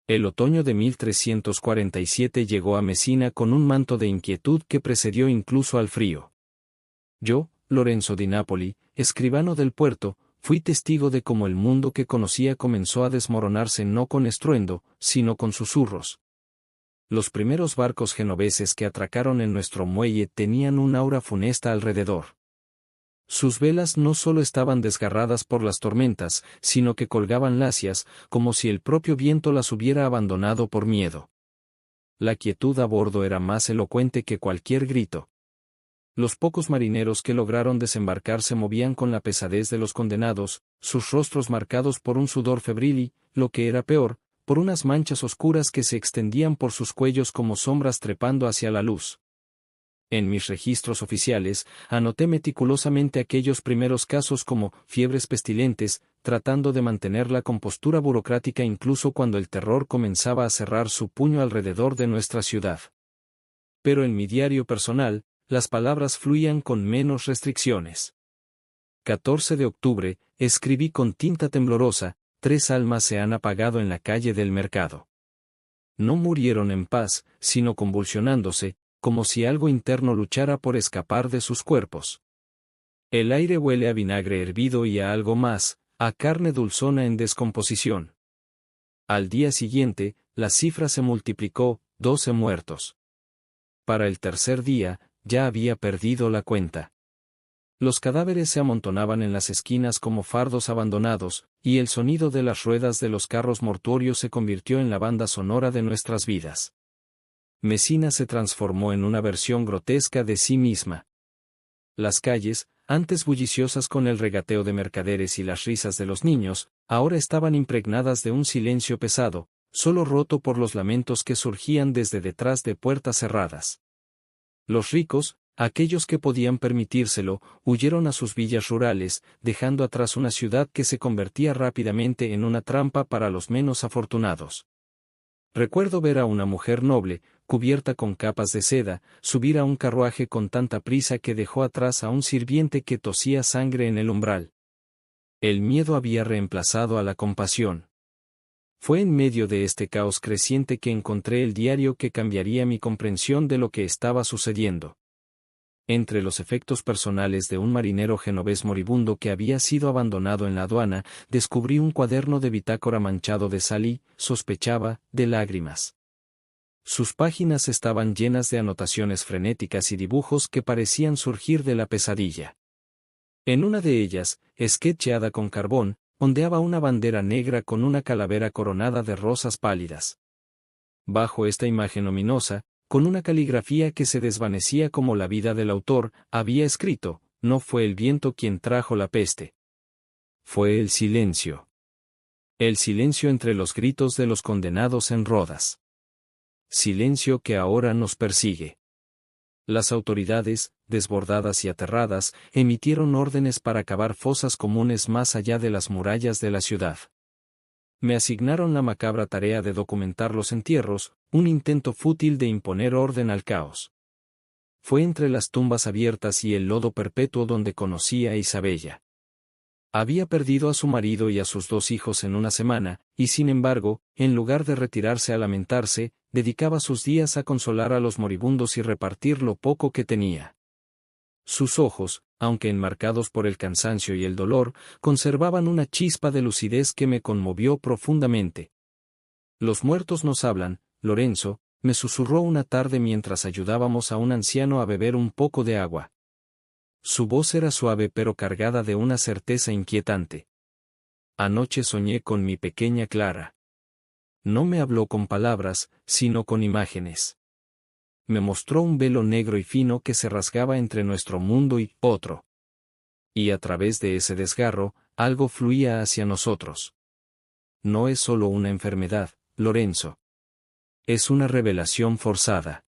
El otoño de 1347 llegó a Mesina con un manto de inquietud que precedió incluso al frío. Yo, Lorenzo di Napoli, escribano del puerto, fui testigo de cómo el mundo que conocía comenzó a desmoronarse no con estruendo, sino con susurros. Los primeros barcos genoveses que atracaron en nuestro muelle tenían un aura funesta alrededor. Sus velas no solo estaban desgarradas por las tormentas, sino que colgaban lacias, como si el propio viento las hubiera abandonado por miedo. La quietud a bordo era más elocuente que cualquier grito. Los pocos marineros que lograron desembarcar se movían con la pesadez de los condenados, sus rostros marcados por un sudor febril y, lo que era peor, por unas manchas oscuras que se extendían por sus cuellos como sombras trepando hacia la luz. En mis registros oficiales, anoté meticulosamente aquellos primeros casos como fiebres pestilentes, tratando de mantener la compostura burocrática incluso cuando el terror comenzaba a cerrar su puño alrededor de nuestra ciudad. Pero en mi diario personal, las palabras fluían con menos restricciones. 14 de octubre, escribí con tinta temblorosa, 3 almas se han apagado en la calle del mercado. No murieron en paz, sino convulsionándose, como si algo interno luchara por escapar de sus cuerpos. El aire huele a vinagre hervido y a algo más, a carne dulzona en descomposición. Al día siguiente, la cifra se multiplicó, 12 muertos. Para el tercer día, ya había perdido la cuenta. Los cadáveres se amontonaban en las esquinas como fardos abandonados, y el sonido de las ruedas de los carros mortuorios se convirtió en la banda sonora de nuestras vidas. Mesina se transformó en una versión grotesca de sí misma. Las calles, antes bulliciosas con el regateo de mercaderes y las risas de los niños, ahora estaban impregnadas de un silencio pesado, solo roto por los lamentos que surgían desde detrás de puertas cerradas. Los ricos, aquellos que podían permitírselo, huyeron a sus villas rurales, dejando atrás una ciudad que se convertía rápidamente en una trampa para los menos afortunados. Recuerdo ver a una mujer noble, cubierta con capas de seda, subir a un carruaje con tanta prisa que dejó atrás a un sirviente que tosía sangre en el umbral. El miedo había reemplazado a la compasión. Fue en medio de este caos creciente que encontré el diario que cambiaría mi comprensión de lo que estaba sucediendo. Entre los efectos personales de un marinero genovés moribundo que había sido abandonado en la aduana, descubrí un cuaderno de bitácora manchado de sal y, sospechaba, de lágrimas. Sus páginas estaban llenas de anotaciones frenéticas y dibujos que parecían surgir de la pesadilla. En una de ellas, esquecheada con carbón, ondeaba una bandera negra con una calavera coronada de rosas pálidas. Bajo esta imagen ominosa, con una caligrafía que se desvanecía como la vida del autor, había escrito: no fue el viento quien trajo la peste. Fue el silencio. El silencio entre los gritos de los condenados en Rodas. Silencio que ahora nos persigue. Las autoridades, desbordadas y aterradas, emitieron órdenes para cavar fosas comunes más allá de las murallas de la ciudad. Me asignaron la macabra tarea de documentar los entierros, un intento fútil de imponer orden al caos. Fue entre las tumbas abiertas y el lodo perpetuo donde conocí a Isabella. Había perdido a su marido y a sus 2 hijos en una semana, y sin embargo, en lugar de retirarse a lamentarse, dedicaba sus días a consolar a los moribundos y repartir lo poco que tenía. Sus ojos, aunque enmarcados por el cansancio y el dolor, conservaban una chispa de lucidez que me conmovió profundamente. Los muertos nos hablan, Lorenzo, me susurró una tarde mientras ayudábamos a un anciano a beber un poco de agua. Su voz era suave pero cargada de una certeza inquietante. Anoche soñé con mi pequeña Clara. No me habló con palabras, sino con imágenes. Me mostró un velo negro y fino que se rasgaba entre nuestro mundo y otro. Y a través de ese desgarro, algo fluía hacia nosotros. No es solo una enfermedad, Lorenzo. Es una revelación forzada.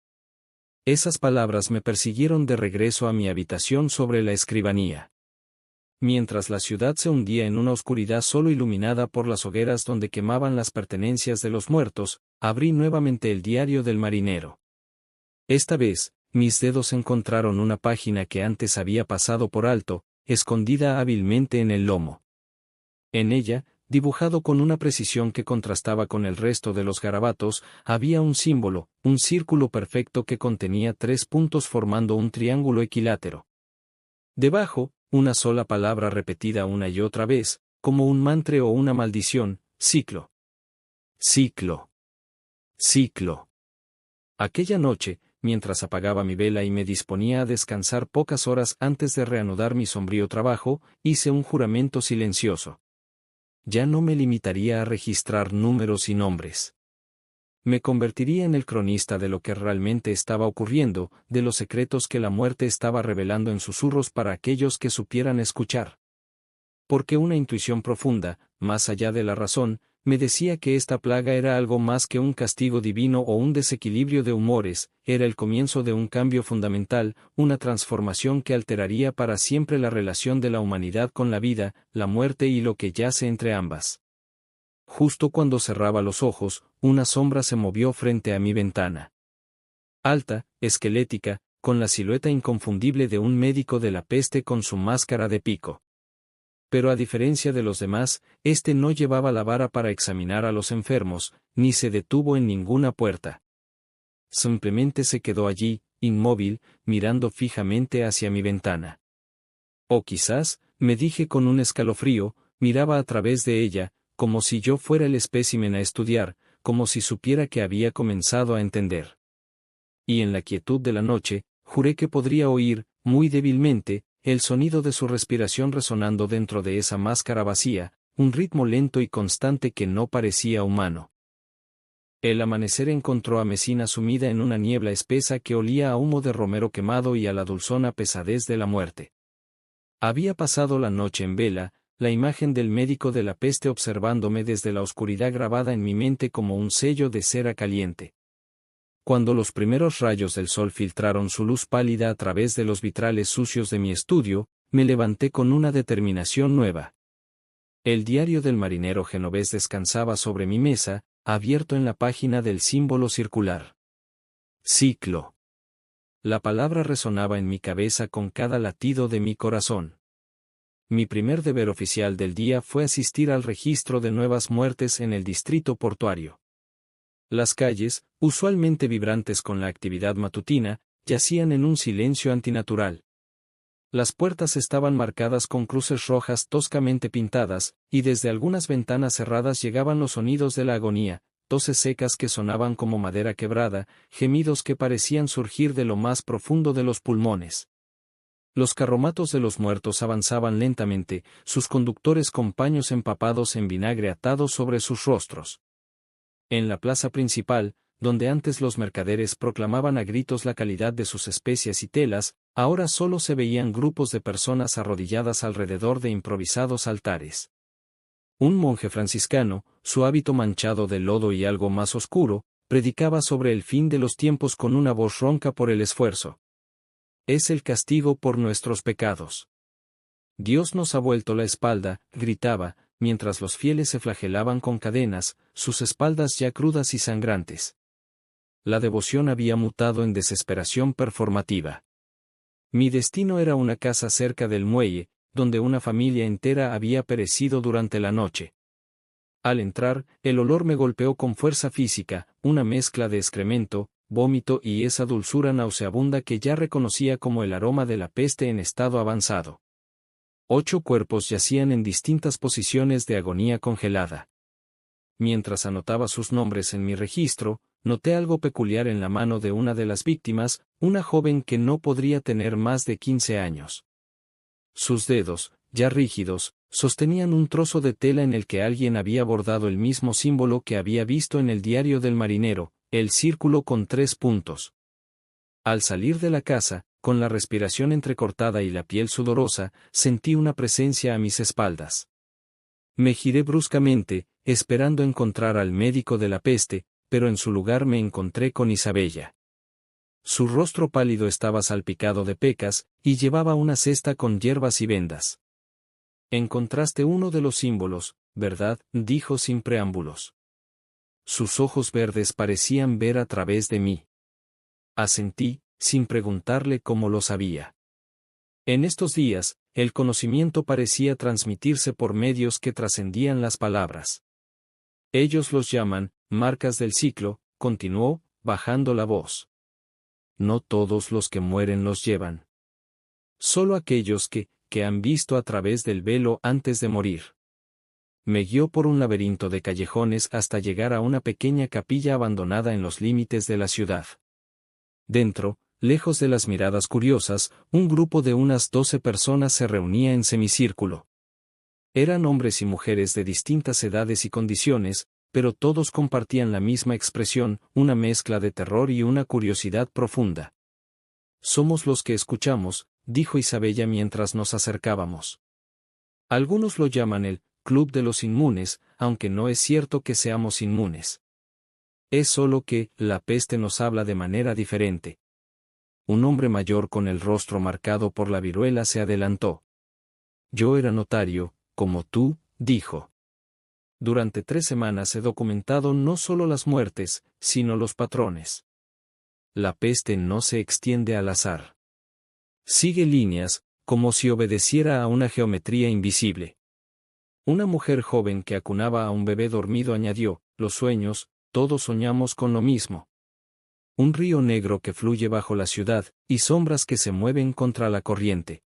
Esas palabras me persiguieron de regreso a mi habitación sobre la escribanía. Mientras la ciudad se hundía en una oscuridad solo iluminada por las hogueras donde quemaban las pertenencias de los muertos, abrí nuevamente el diario del marinero. Esta vez, mis dedos encontraron una página que antes había pasado por alto, escondida hábilmente en el lomo. En ella, dibujado con una precisión que contrastaba con el resto de los garabatos, había un símbolo, un círculo perfecto que contenía 3 puntos formando un triángulo equilátero. Debajo, una sola palabra repetida una y otra vez, como un mantra o una maldición: ciclo. Ciclo. Ciclo. Aquella noche, mientras apagaba mi vela y me disponía a descansar pocas horas antes de reanudar mi sombrío trabajo, hice un juramento silencioso. Ya no me limitaría a registrar números y nombres. Me convertiría en el cronista de lo que realmente estaba ocurriendo, de los secretos que la muerte estaba revelando en susurros para aquellos que supieran escuchar. Porque una intuición profunda, más allá de la razón, me decía que esta plaga era algo más que un castigo divino o un desequilibrio de humores, era el comienzo de un cambio fundamental, una transformación que alteraría para siempre la relación de la humanidad con la vida, la muerte y lo que yace entre ambas. Justo cuando cerraba los ojos, una sombra se movió frente a mi ventana. Alta, esquelética, con la silueta inconfundible de un médico de la peste con su máscara de pico. Pero a diferencia de los demás, este no llevaba la vara para examinar a los enfermos, ni se detuvo en ninguna puerta. Simplemente se quedó allí, inmóvil, mirando fijamente hacia mi ventana. O quizás, me dije con un escalofrío, miraba a través de ella, como si yo fuera el espécimen a estudiar, como si supiera que había comenzado a entender. Y en la quietud de la noche, juré que podría oír, muy débilmente, el sonido de su respiración resonando dentro de esa máscara vacía, un ritmo lento y constante que no parecía humano. El amanecer encontró a Messina sumida en una niebla espesa que olía a humo de romero quemado y a la dulzona pesadez de la muerte. Había pasado la noche en vela, la imagen del médico de la peste observándome desde la oscuridad grabada en mi mente como un sello de cera caliente. Cuando los primeros rayos del sol filtraron su luz pálida a través de los vitrales sucios de mi estudio, me levanté con una determinación nueva. El diario del marinero genovés descansaba sobre mi mesa, abierto en la página del símbolo circular. Ciclo. La palabra resonaba en mi cabeza con cada latido de mi corazón. Mi primer deber oficial del día fue asistir al registro de nuevas muertes en el distrito portuario. Las calles, usualmente vibrantes con la actividad matutina, yacían en un silencio antinatural. Las puertas estaban marcadas con cruces rojas toscamente pintadas, y desde algunas ventanas cerradas llegaban los sonidos de la agonía, toses secas que sonaban como madera quebrada, gemidos que parecían surgir de lo más profundo de los pulmones. Los carromatos de los muertos avanzaban lentamente, sus conductores con paños empapados en vinagre atados sobre sus rostros. En la plaza principal, donde antes los mercaderes proclamaban a gritos la calidad de sus especias y telas, ahora solo se veían grupos de personas arrodilladas alrededor de improvisados altares. Un monje franciscano, su hábito manchado de lodo y algo más oscuro, predicaba sobre el fin de los tiempos con una voz ronca por el esfuerzo. Es el castigo por nuestros pecados. Dios nos ha vuelto la espalda, gritaba, mientras los fieles se flagelaban con cadenas, sus espaldas ya crudas y sangrantes. La devoción había mutado en desesperación performativa. Mi destino era una casa cerca del muelle, donde una familia entera había perecido durante la noche. Al entrar, el olor me golpeó con fuerza física, una mezcla de excremento, vómito y esa dulzura nauseabunda que ya reconocía como el aroma de la peste en estado avanzado. 8 cuerpos yacían en distintas posiciones de agonía congelada. Mientras anotaba sus nombres en mi registro, noté algo peculiar en la mano de una de las víctimas, una joven que no podría tener más de 15 años. Sus dedos, ya rígidos, sostenían un trozo de tela en el que alguien había bordado el mismo símbolo que había visto en el diario del marinero, el círculo con 3 puntos. Al salir de la casa, con la respiración entrecortada y la piel sudorosa, sentí una presencia a mis espaldas. Me giré bruscamente, esperando encontrar al médico de la peste, pero en su lugar me encontré con Isabella. Su rostro pálido estaba salpicado de pecas, y llevaba una cesta con hierbas y vendas. Encontraste uno de los símbolos, ¿verdad?, dijo sin preámbulos. Sus ojos verdes parecían ver a través de mí. Asentí, sin preguntarle cómo lo sabía. En estos días, el conocimiento parecía transmitirse por medios que trascendían las palabras. Ellos los llaman marcas del ciclo, continuó, bajando la voz. No todos los que mueren los llevan. Solo aquellos que han visto a través del velo antes de morir. Me guió por un laberinto de callejones hasta llegar a una pequeña capilla abandonada en los límites de la ciudad. Dentro, lejos de las miradas curiosas, un grupo de unas 12 personas se reunía en semicírculo. Eran hombres y mujeres de distintas edades y condiciones, pero todos compartían la misma expresión, una mezcla de terror y una curiosidad profunda. Somos los que escuchamos, dijo Isabella mientras nos acercábamos. Algunos lo llaman el Club de los Inmunes, aunque no es cierto que seamos inmunes. Es solo que la peste nos habla de manera diferente. Un hombre mayor con el rostro marcado por la viruela se adelantó. Yo era notario, como tú, dijo. Durante 3 semanas he documentado no solo las muertes, sino los patrones. La peste no se extiende al azar. Sigue líneas, como si obedeciera a una geometría invisible. Una mujer joven que acunaba a un bebé dormido añadió, los sueños, todos soñamos con lo mismo. Un río negro que fluye bajo la ciudad, y sombras que se mueven contra la corriente.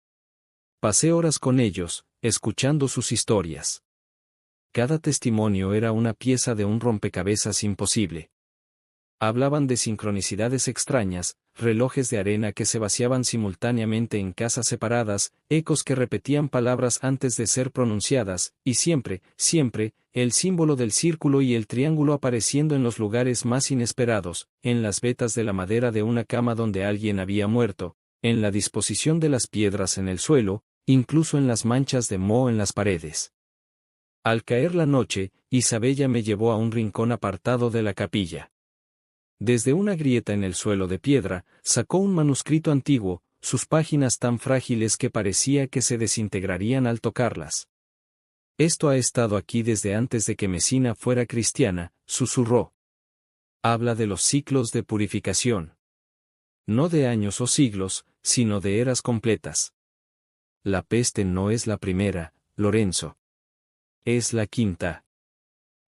Pasé horas con ellos, escuchando sus historias. Cada testimonio era una pieza de un rompecabezas imposible. Hablaban de sincronicidades extrañas, relojes de arena que se vaciaban simultáneamente en casas separadas, ecos que repetían palabras antes de ser pronunciadas, y siempre, siempre, el símbolo del círculo y el triángulo apareciendo en los lugares más inesperados, en las vetas de la madera de una cama donde alguien había muerto, en la disposición de las piedras en el suelo, incluso en las manchas de moho en las paredes. Al caer la noche, Isabella me llevó a un rincón apartado de la capilla. Desde una grieta en el suelo de piedra, sacó un manuscrito antiguo, sus páginas tan frágiles que parecía que se desintegrarían al tocarlas. Esto ha estado aquí desde antes de que Mesina fuera cristiana, susurró. Habla de los ciclos de purificación. No de años o siglos, sino de eras completas. La peste no es la primera, Lorenzo. Es la quinta.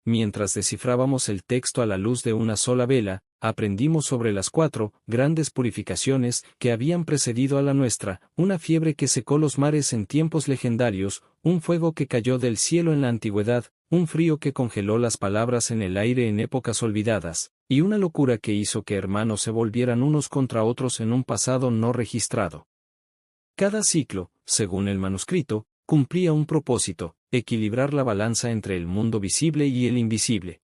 Mientras descifrábamos el texto a la luz de una sola vela, aprendimos sobre las 4 grandes purificaciones que habían precedido a la nuestra, una fiebre que secó los mares en tiempos legendarios, un fuego que cayó del cielo en la antigüedad, un frío que congeló las palabras en el aire en épocas olvidadas, y una locura que hizo que hermanos se volvieran unos contra otros en un pasado no registrado. Cada ciclo, según el manuscrito, cumplía un propósito, equilibrar la balanza entre el mundo visible y el invisible.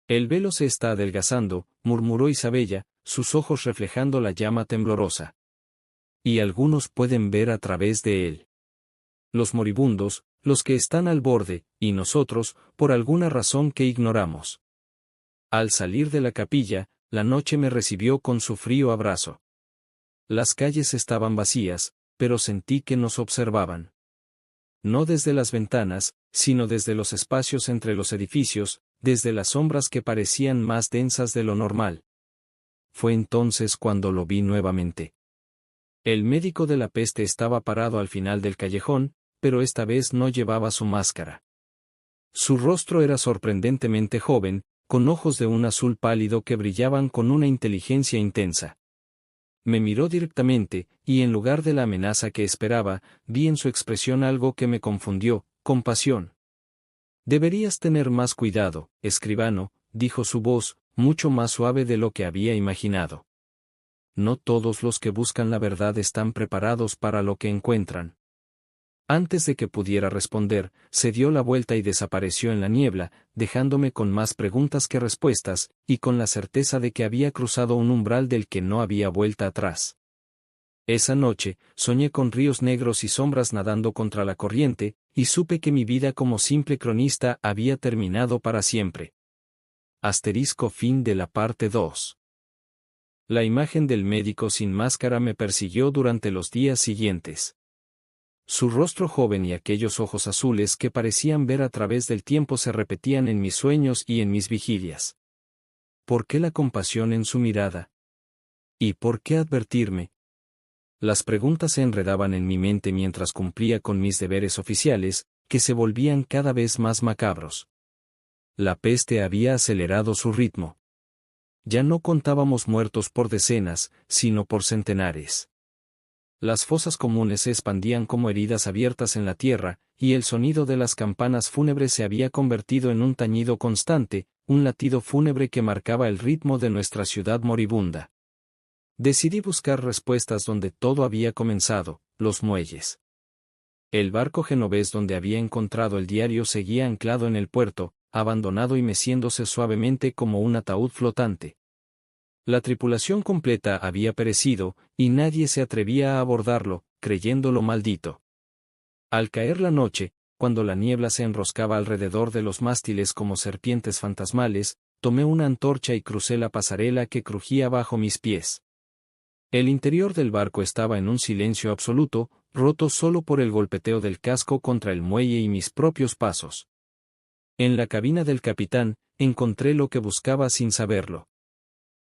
El velo se está adelgazando, murmuró Isabella, sus ojos reflejando la llama temblorosa. Y algunos pueden ver a través de él. Los moribundos, los que están al borde, y nosotros, por alguna razón que ignoramos. Al salir de la capilla, la noche me recibió con su frío abrazo. Las calles estaban vacías, pero sentí que nos observaban. No desde las ventanas, sino desde los espacios entre los edificios, desde las sombras que parecían más densas de lo normal. Fue entonces cuando lo vi nuevamente. El médico de la peste estaba parado al final del callejón, pero esta vez no llevaba su máscara. Su rostro era sorprendentemente joven, con ojos de un azul pálido que brillaban con una inteligencia intensa. Me miró directamente, y en lugar de la amenaza que esperaba, vi en su expresión algo que me confundió, compasión. Deberías tener más cuidado, escribano, dijo su voz, mucho más suave de lo que había imaginado. No todos los que buscan la verdad están preparados para lo que encuentran. Antes de que pudiera responder, se dio la vuelta y desapareció en la niebla, dejándome con más preguntas que respuestas, y con la certeza de que había cruzado un umbral del que no había vuelta atrás. Esa noche, soñé con ríos negros y sombras nadando contra la corriente, y supe que mi vida como simple cronista había terminado para siempre. Fin de la parte 2. La imagen del médico sin máscara me persiguió durante los días siguientes. Su rostro joven y aquellos ojos azules que parecían ver a través del tiempo se repetían en mis sueños y en mis vigilias. ¿Por qué la compasión en su mirada? ¿Y por qué advertirme? Las preguntas se enredaban en mi mente mientras cumplía con mis deberes oficiales, que se volvían cada vez más macabros. La peste había acelerado su ritmo. Ya no contábamos muertos por decenas, sino por centenares. Las fosas comunes se expandían como heridas abiertas en la tierra, y el sonido de las campanas fúnebres se había convertido en un tañido constante, un latido fúnebre que marcaba el ritmo de nuestra ciudad moribunda. Decidí buscar respuestas donde todo había comenzado, los muelles. El barco genovés donde había encontrado el diario seguía anclado en el puerto, abandonado y meciéndose suavemente como un ataúd flotante. La tripulación completa había perecido, y nadie se atrevía a abordarlo, creyéndolo maldito. Al caer la noche, cuando la niebla se enroscaba alrededor de los mástiles como serpientes fantasmales, tomé una antorcha y crucé la pasarela que crujía bajo mis pies. El interior del barco estaba en un silencio absoluto, roto solo por el golpeteo del casco contra el muelle y mis propios pasos. En la cabina del capitán, encontré lo que buscaba sin saberlo.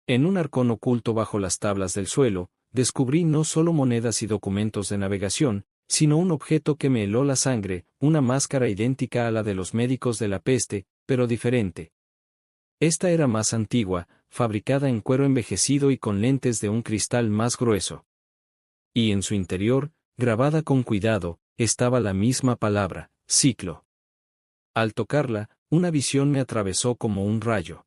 En un arcón oculto bajo las tablas del suelo, descubrí no solo monedas y documentos de navegación, sino un objeto que me heló la sangre, una máscara idéntica a la de los médicos de la peste, pero diferente. Esta era más antigua, fabricada en cuero envejecido y con lentes de un cristal más grueso. Y en su interior, grabada con cuidado, estaba la misma palabra, ciclo. Al tocarla, una visión me atravesó como un rayo.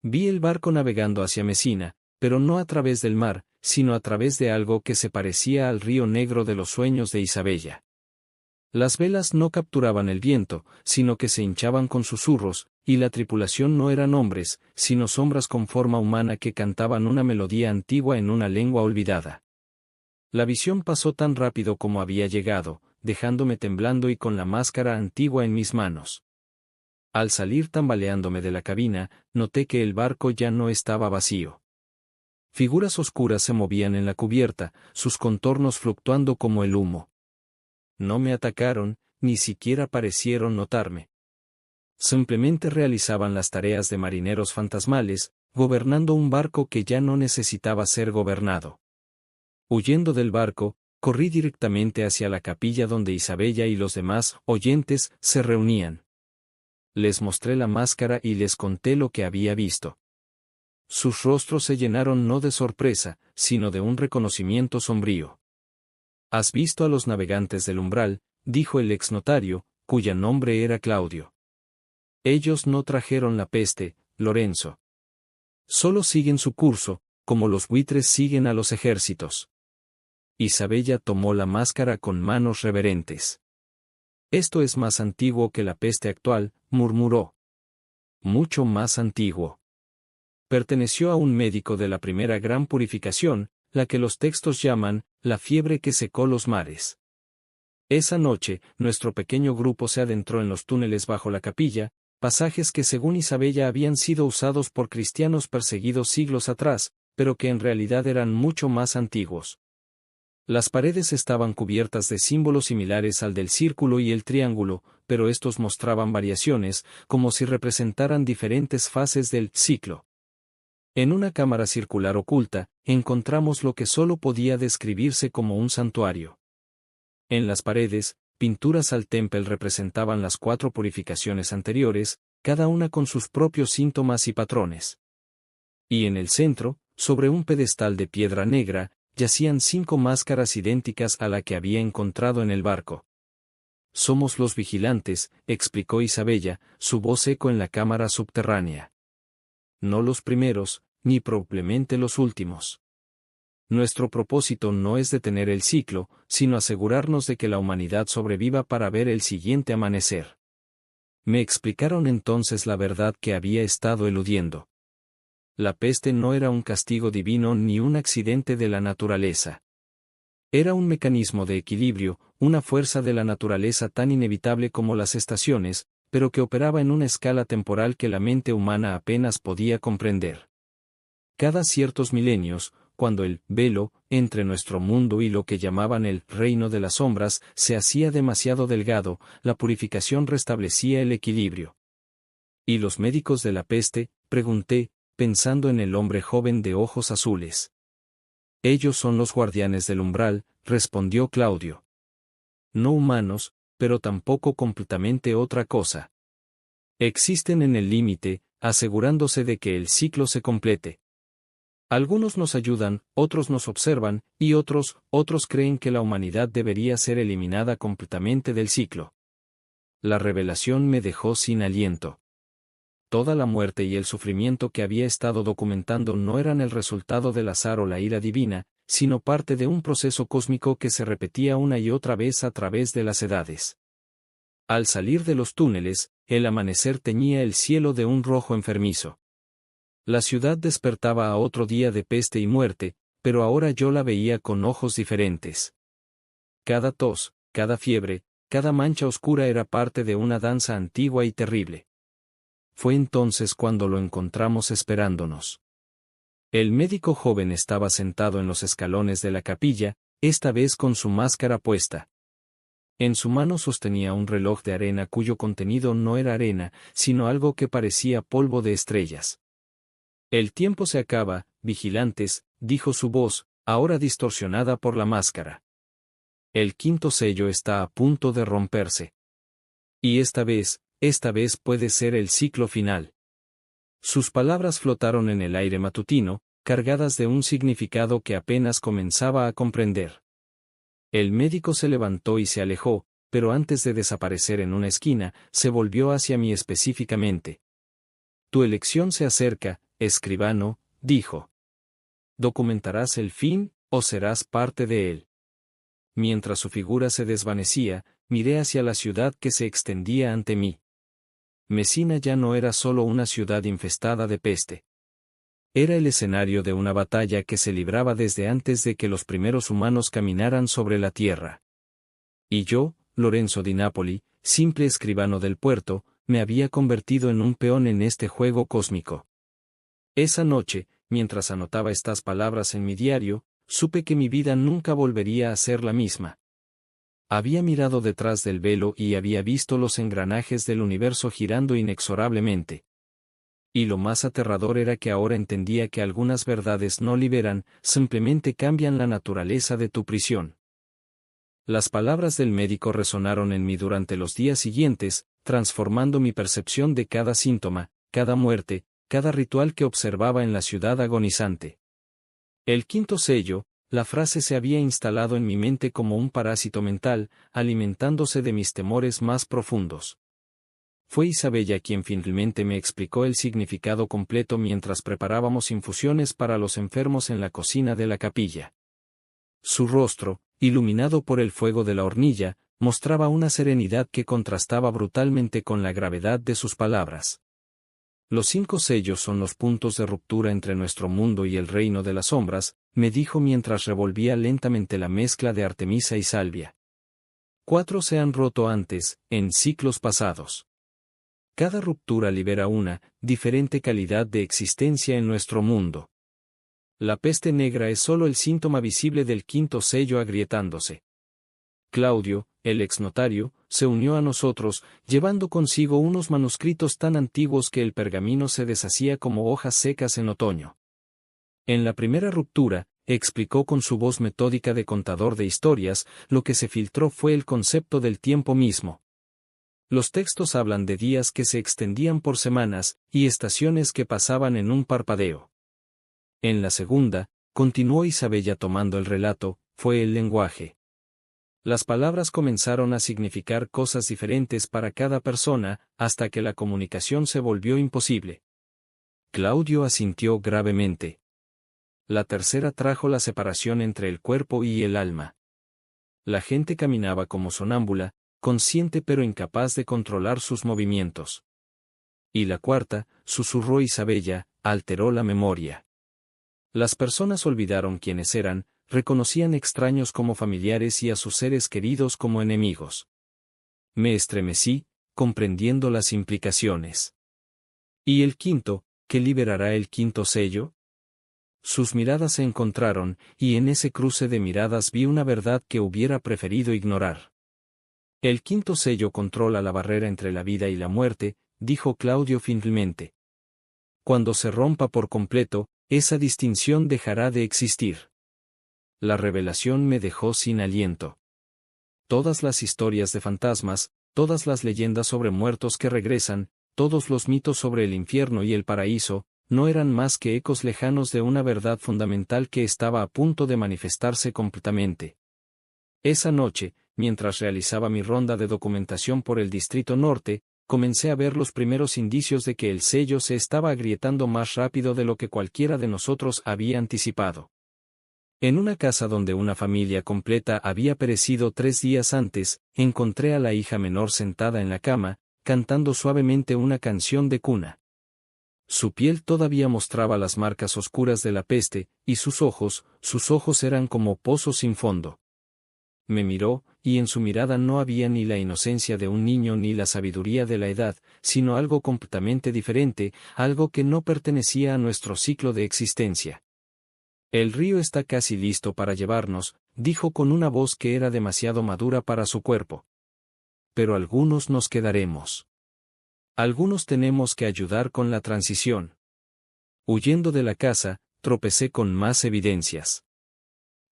Vi el barco navegando hacia Mesina, pero no a través del mar, sino a través de algo que se parecía al río negro de los sueños de Isabella. Las velas no capturaban el viento, sino que se hinchaban con susurros, y la tripulación no eran hombres, sino sombras con forma humana que cantaban una melodía antigua en una lengua olvidada. La visión pasó tan rápido como había llegado, dejándome temblando y con la máscara antigua en mis manos. Al salir tambaleándome de la cabina, noté que el barco ya no estaba vacío. Figuras oscuras se movían en la cubierta, sus contornos fluctuando como el humo. No me atacaron, ni siquiera parecieron notarme. Simplemente realizaban las tareas de marineros fantasmales, gobernando un barco que ya no necesitaba ser gobernado. Huyendo del barco, corrí directamente hacia la capilla donde Isabella y los demás oyentes se reunían. Les mostré la máscara y les conté lo que había visto. Sus rostros se llenaron no de sorpresa, sino de un reconocimiento sombrío. «¿Has visto a los navegantes del umbral?», dijo el exnotario, cuya nombre era Claudio. «Ellos no trajeron la peste, Lorenzo. Solo siguen su curso, como los buitres siguen a los ejércitos». Isabella tomó la máscara con manos reverentes. «Esto es más antiguo que la peste actual», murmuró. «Mucho más antiguo. Perteneció a un médico de la primera gran purificación, la que los textos llaman, la fiebre que secó los mares. Esa noche, nuestro pequeño grupo se adentró en los túneles bajo la capilla, pasajes que según Isabella habían sido usados por cristianos perseguidos siglos atrás, pero que en realidad eran mucho más antiguos. Las paredes estaban cubiertas de símbolos similares al del círculo y el triángulo, pero estos mostraban variaciones, como si representaran diferentes fases del ciclo. En una cámara circular oculta, encontramos lo que solo podía describirse como un santuario. En las paredes, pinturas al temple representaban las 4 purificaciones anteriores, cada una con sus propios síntomas y patrones. Y en el centro, sobre un pedestal de piedra negra, yacían 5 máscaras idénticas a la que había encontrado en el barco. «Somos los vigilantes», explicó Isabella, su voz eco en la cámara subterránea. «No los primeros, ni probablemente los últimos. Nuestro propósito no es detener el ciclo, sino asegurarnos de que la humanidad sobreviva para ver el siguiente amanecer». Me explicaron entonces la verdad que había estado eludiendo. La peste no era un castigo divino ni un accidente de la naturaleza. Era un mecanismo de equilibrio, una fuerza de la naturaleza tan inevitable como las estaciones, pero que operaba en una escala temporal que la mente humana apenas podía comprender. Cada ciertos milenios, cuando el velo entre nuestro mundo y lo que llamaban el reino de las sombras se hacía demasiado delgado, la purificación restablecía el equilibrio. ¿Y los médicos de la peste?, pregunté, pensando en el hombre joven de ojos azules. Ellos son los guardianes del umbral, respondió Claudio. No humanos, pero tampoco completamente otra cosa. Existen en el límite, asegurándose de que el ciclo se complete. Algunos nos ayudan, otros nos observan, y otros creen que la humanidad debería ser eliminada completamente del ciclo. La revelación me dejó sin aliento. Toda la muerte y el sufrimiento que había estado documentando no eran el resultado del azar o la ira divina, sino parte de un proceso cósmico que se repetía una y otra vez a través de las edades. Al salir de los túneles, el amanecer teñía el cielo de un rojo enfermizo. La ciudad despertaba a otro día de peste y muerte, pero ahora yo la veía con ojos diferentes. Cada tos, cada fiebre, cada mancha oscura era parte de una danza antigua y terrible. Fue entonces cuando lo encontramos esperándonos. El médico joven estaba sentado en los escalones de la capilla, esta vez con su máscara puesta. En su mano sostenía un reloj de arena cuyo contenido no era arena, sino algo que parecía polvo de estrellas. El tiempo se acaba, vigilantes, dijo su voz, ahora distorsionada por la máscara. El quinto sello está a punto de romperse. Y esta vez puede ser el ciclo final. Sus palabras flotaron en el aire matutino, cargadas de un significado que apenas comenzaba a comprender. El médico se levantó y se alejó, pero antes de desaparecer en una esquina, se volvió hacia mí específicamente. Tu elección se acerca, escribano, dijo. ¿Documentarás el fin, o serás parte de él? Mientras su figura se desvanecía, miré hacia la ciudad que se extendía ante mí. Mesina ya no era solo una ciudad infestada de peste. Era el escenario de una batalla que se libraba desde antes de que los primeros humanos caminaran sobre la tierra. Y yo, Lorenzo di Napoli, simple escribano del puerto, me había convertido en un peón en este juego cósmico. Esa noche, mientras anotaba estas palabras en mi diario, supe que mi vida nunca volvería a ser la misma. Había mirado detrás del velo y había visto los engranajes del universo girando inexorablemente. Y lo más aterrador era que ahora entendía que algunas verdades no liberan, simplemente cambian la naturaleza de tu prisión. Las palabras del médico resonaron en mí durante los días siguientes, transformando mi percepción de cada síntoma, cada muerte, cada ritual que observaba en la ciudad agonizante. El quinto sello, la frase se había instalado en mi mente como un parásito mental, alimentándose de mis temores más profundos. Fue Isabella quien finalmente me explicó el significado completo mientras preparábamos infusiones para los enfermos en la cocina de la capilla. Su rostro, iluminado por el fuego de la hornilla, mostraba una serenidad que contrastaba brutalmente con la gravedad de sus palabras. Los 5 sellos son los puntos de ruptura entre nuestro mundo y el reino de las sombras, me dijo mientras revolvía lentamente la mezcla de artemisa y salvia. 4 se han roto antes, en ciclos pasados. Cada ruptura libera una diferente calidad de existencia en nuestro mundo. La peste negra es solo el síntoma visible del quinto sello agrietándose. Claudio, el exnotario, se unió a nosotros, llevando consigo unos manuscritos tan antiguos que el pergamino se deshacía como hojas secas en otoño. En la primera ruptura, explicó con su voz metódica de contador de historias, lo que se filtró fue el concepto del tiempo mismo. Los textos hablan de días que se extendían por semanas, y estaciones que pasaban en un parpadeo. En la segunda, continuó Isabella tomando el relato, fue el lenguaje. Las palabras comenzaron a significar cosas diferentes para cada persona, hasta que la comunicación se volvió imposible. Claudio asintió gravemente. La tercera trajo la separación entre el cuerpo y el alma. La gente caminaba como sonámbula, consciente pero incapaz de controlar sus movimientos. Y la cuarta, susurró Isabella, alteró la memoria. Las personas olvidaron quiénes eran, reconocían extraños como familiares y a sus seres queridos como enemigos. Me estremecí, comprendiendo las implicaciones. ¿Y el quinto, qué liberará el quinto sello? Sus miradas se encontraron, y en ese cruce de miradas vi una verdad que hubiera preferido ignorar. El quinto sello controla la barrera entre la vida y la muerte, dijo Claudio finalmente. Cuando se rompa por completo, esa distinción dejará de existir. La revelación me dejó sin aliento. Todas las historias de fantasmas, todas las leyendas sobre muertos que regresan, todos los mitos sobre el infierno y el paraíso, no eran más que ecos lejanos de una verdad fundamental que estaba a punto de manifestarse completamente. Esa noche, mientras realizaba mi ronda de documentación por el Distrito Norte, comencé a ver los primeros indicios de que el sello se estaba agrietando más rápido de lo que cualquiera de nosotros había anticipado. En una casa donde una familia completa había perecido 3 días antes, encontré a la hija menor sentada en la cama, cantando suavemente una canción de cuna. Su piel todavía mostraba las marcas oscuras de la peste, y sus ojos eran como pozos sin fondo. Me miró, y en su mirada no había ni la inocencia de un niño ni la sabiduría de la edad, sino algo completamente diferente, algo que no pertenecía a nuestro ciclo de existencia. El río está casi listo para llevarnos, dijo con una voz que era demasiado madura para su cuerpo. Pero algunos nos quedaremos. Algunos tenemos que ayudar con la transición. Huyendo de la casa, tropecé con más evidencias.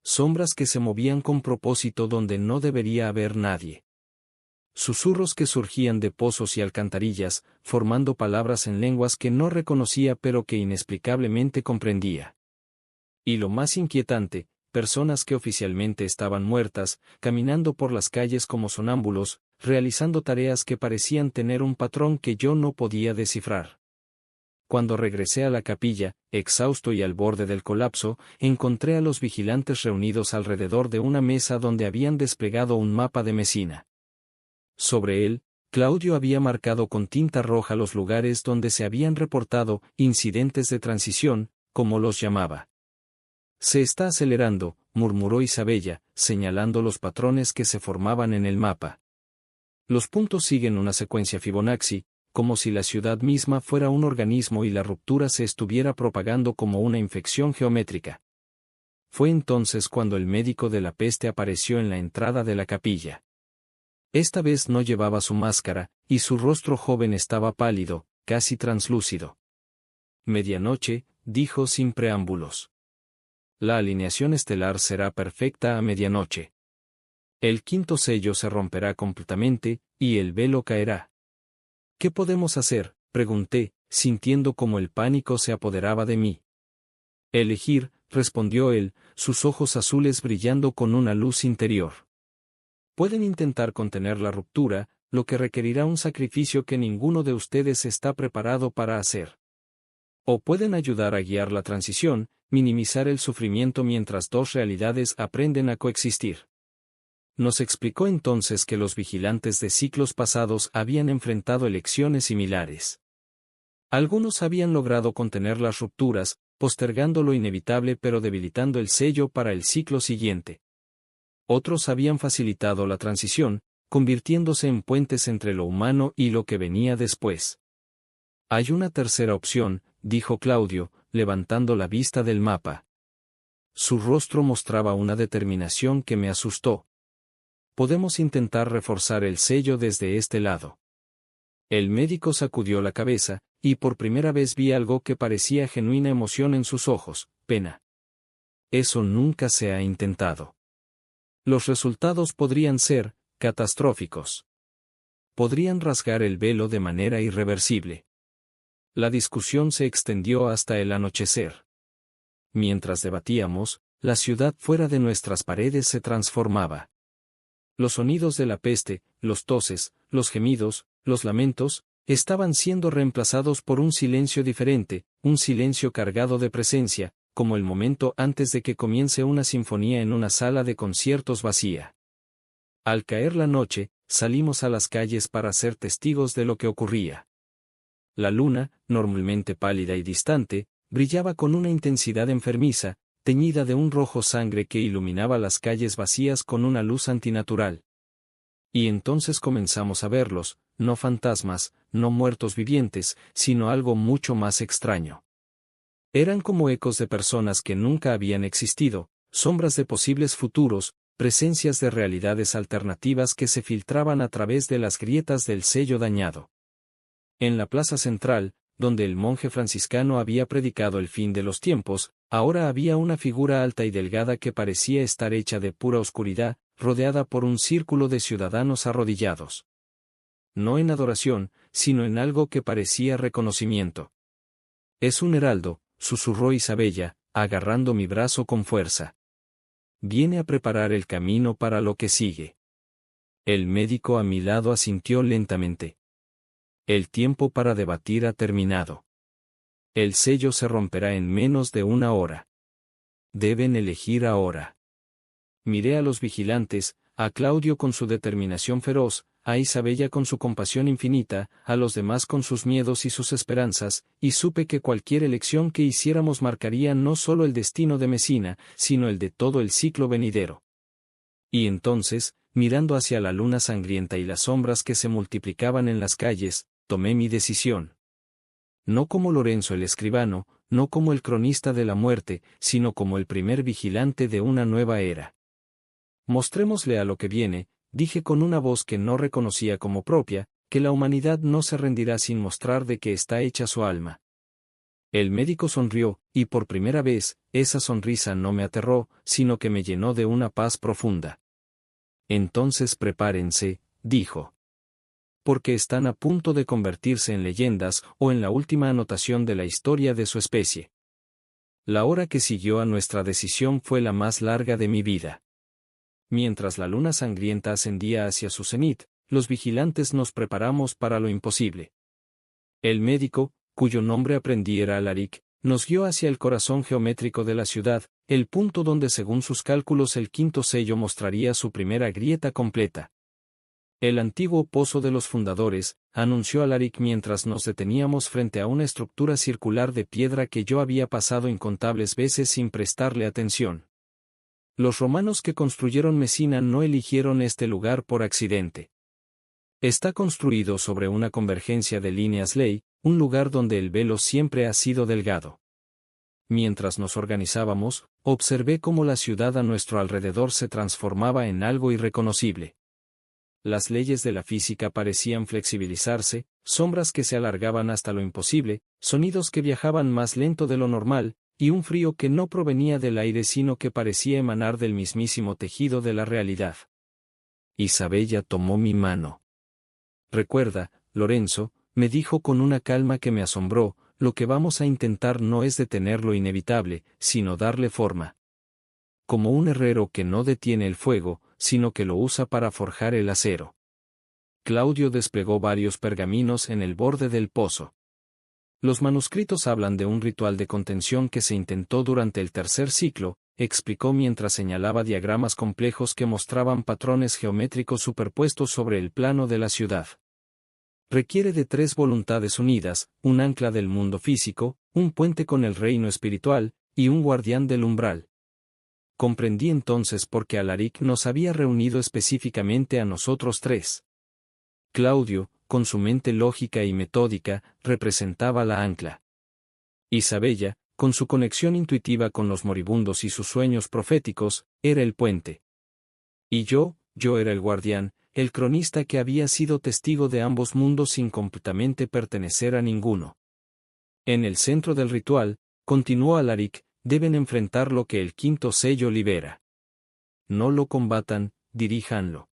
Sombras que se movían con propósito donde no debería haber nadie. Susurros que surgían de pozos y alcantarillas, formando palabras en lenguas que no reconocía pero que inexplicablemente comprendía. Y lo más inquietante, personas que oficialmente estaban muertas, caminando por las calles como sonámbulos, realizando tareas que parecían tener un patrón que yo no podía descifrar. Cuando regresé a la capilla, exhausto y al borde del colapso, encontré a los vigilantes reunidos alrededor de una mesa donde habían desplegado un mapa de Mesina. Sobre él, Claudio había marcado con tinta roja los lugares donde se habían reportado incidentes de transición, como los llamaba. Se está acelerando, murmuró Isabella, señalando los patrones que se formaban en el mapa. Los puntos siguen una secuencia Fibonacci, como si la ciudad misma fuera un organismo y la ruptura se estuviera propagando como una infección geométrica. Fue entonces cuando el médico de la peste apareció en la entrada de la capilla. Esta vez no llevaba su máscara, y su rostro joven estaba pálido, casi translúcido. Medianoche, dijo sin preámbulos. La alineación estelar será perfecta a medianoche. El quinto sello se romperá completamente, y el velo caerá. ¿Qué podemos hacer?, pregunté, sintiendo como el pánico se apoderaba de mí. Elegir, respondió él, sus ojos azules brillando con una luz interior. Pueden intentar contener la ruptura, lo que requerirá un sacrificio que ninguno de ustedes está preparado para hacer. O pueden ayudar a guiar la transición, minimizar el sufrimiento mientras dos realidades aprenden a coexistir. Nos explicó entonces que los vigilantes de ciclos pasados habían enfrentado elecciones similares. Algunos habían logrado contener las rupturas, postergando lo inevitable pero debilitando el sello para el ciclo siguiente. Otros habían facilitado la transición, convirtiéndose en puentes entre lo humano y lo que venía después. Hay una tercera opción, dijo Claudio, levantando la vista del mapa. Su rostro mostraba una determinación que me asustó. Podemos intentar reforzar el sello desde este lado. El médico sacudió la cabeza, y por primera vez vi algo que parecía genuina emoción en sus ojos, pena. Eso nunca se ha intentado. Los resultados podrían ser catastróficos. Podrían rasgar el velo de manera irreversible. La discusión se extendió hasta el anochecer. Mientras debatíamos, la ciudad fuera de nuestras paredes se transformaba. Los sonidos de la peste, los toses, los gemidos, los lamentos, estaban siendo reemplazados por un silencio diferente, un silencio cargado de presencia, como el momento antes de que comience una sinfonía en una sala de conciertos vacía. Al caer la noche, salimos a las calles para ser testigos de lo que ocurría. La luna, normalmente pálida y distante, brillaba con una intensidad enfermiza, teñida de un rojo sangre que iluminaba las calles vacías con una luz antinatural. Y entonces comenzamos a verlos, no fantasmas, no muertos vivientes, sino algo mucho más extraño. Eran como ecos de personas que nunca habían existido, sombras de posibles futuros, presencias de realidades alternativas que se filtraban a través de las grietas del sello dañado. En la plaza central, donde el monje franciscano había predicado el fin de los tiempos, ahora había una figura alta y delgada que parecía estar hecha de pura oscuridad, rodeada por un círculo de ciudadanos arrodillados. No en adoración, sino en algo que parecía reconocimiento. «Es un heraldo», susurró Isabella, agarrando mi brazo con fuerza. «Viene a preparar el camino para lo que sigue». El médico a mi lado asintió lentamente. El tiempo para debatir ha terminado. El sello se romperá en menos de una hora. Deben elegir ahora. Miré a los vigilantes, a Claudio con su determinación feroz, a Isabella con su compasión infinita, a los demás con sus miedos y sus esperanzas, y supe que cualquier elección que hiciéramos marcaría no solo el destino de Mesina, sino el de todo el ciclo venidero. Y entonces, mirando hacia la luna sangrienta y las sombras que se multiplicaban en las calles, tomé mi decisión. No como Lorenzo el escribano, no como el cronista de la muerte, sino como el primer vigilante de una nueva era. Mostrémosle a lo que viene, dije con una voz que no reconocía como propia, que la humanidad no se rendirá sin mostrar de qué está hecha su alma. El médico sonrió, y por primera vez, esa sonrisa no me aterró, sino que me llenó de una paz profunda. Entonces prepárense, dijo. Porque están a punto de convertirse en leyendas o en la última anotación de la historia de su especie. La hora que siguió a nuestra decisión fue la más larga de mi vida. Mientras la luna sangrienta ascendía hacia su cenit, los vigilantes nos preparamos para lo imposible. El médico, cuyo nombre aprendí era Alaric, nos guió hacia el corazón geométrico de la ciudad, el punto donde según sus cálculos el quinto sello mostraría su primera grieta completa. El antiguo pozo de los fundadores, anunció Alaric mientras nos deteníamos frente a una estructura circular de piedra que yo había pasado incontables veces sin prestarle atención. Los romanos que construyeron Mesina no eligieron este lugar por accidente. Está construido sobre una convergencia de líneas ley, un lugar donde el velo siempre ha sido delgado. Mientras nos organizábamos, observé cómo la ciudad a nuestro alrededor se transformaba en algo irreconocible. Las leyes de la física parecían flexibilizarse, sombras que se alargaban hasta lo imposible, sonidos que viajaban más lento de lo normal, y un frío que no provenía del aire sino que parecía emanar del mismísimo tejido de la realidad. Isabella tomó mi mano. «Recuerda, Lorenzo», me dijo con una calma que me asombró, «lo que vamos a intentar no es detener lo inevitable, sino darle forma. Como un herrero que no detiene el fuego, sino que lo usa para forjar el acero». Claudio desplegó varios pergaminos en el borde del pozo. Los manuscritos hablan de un ritual de contención que se intentó durante el tercer ciclo, explicó mientras señalaba diagramas complejos que mostraban patrones geométricos superpuestos sobre el plano de la ciudad. Requiere de 3 voluntades unidas, un ancla del mundo físico, un puente con el reino espiritual, y un guardián del umbral. Comprendí entonces por qué Alaric nos había reunido específicamente a nosotros 3. Claudio, con su mente lógica y metódica, representaba la ancla. Isabella, con su conexión intuitiva con los moribundos y sus sueños proféticos, era el puente. Y yo era el guardián, el cronista que había sido testigo de ambos mundos sin completamente pertenecer a ninguno. En el centro del ritual, continuó Alaric, deben enfrentar lo que el quinto sello libera. No lo combatan, diríjanlo.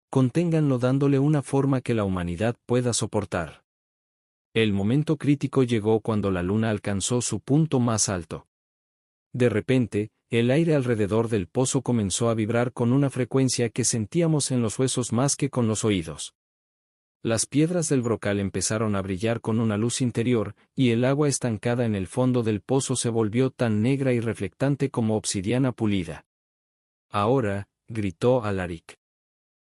Conténganlo dándole una forma que la humanidad pueda soportar. El momento crítico llegó cuando la luna alcanzó su punto más alto. De repente, el aire alrededor del pozo comenzó a vibrar con una frecuencia que sentíamos en los huesos más que con los oídos. Las piedras del brocal empezaron a brillar con una luz interior, y el agua estancada en el fondo del pozo se volvió tan negra y reflectante como obsidiana pulida. «Ahora», gritó Alaric.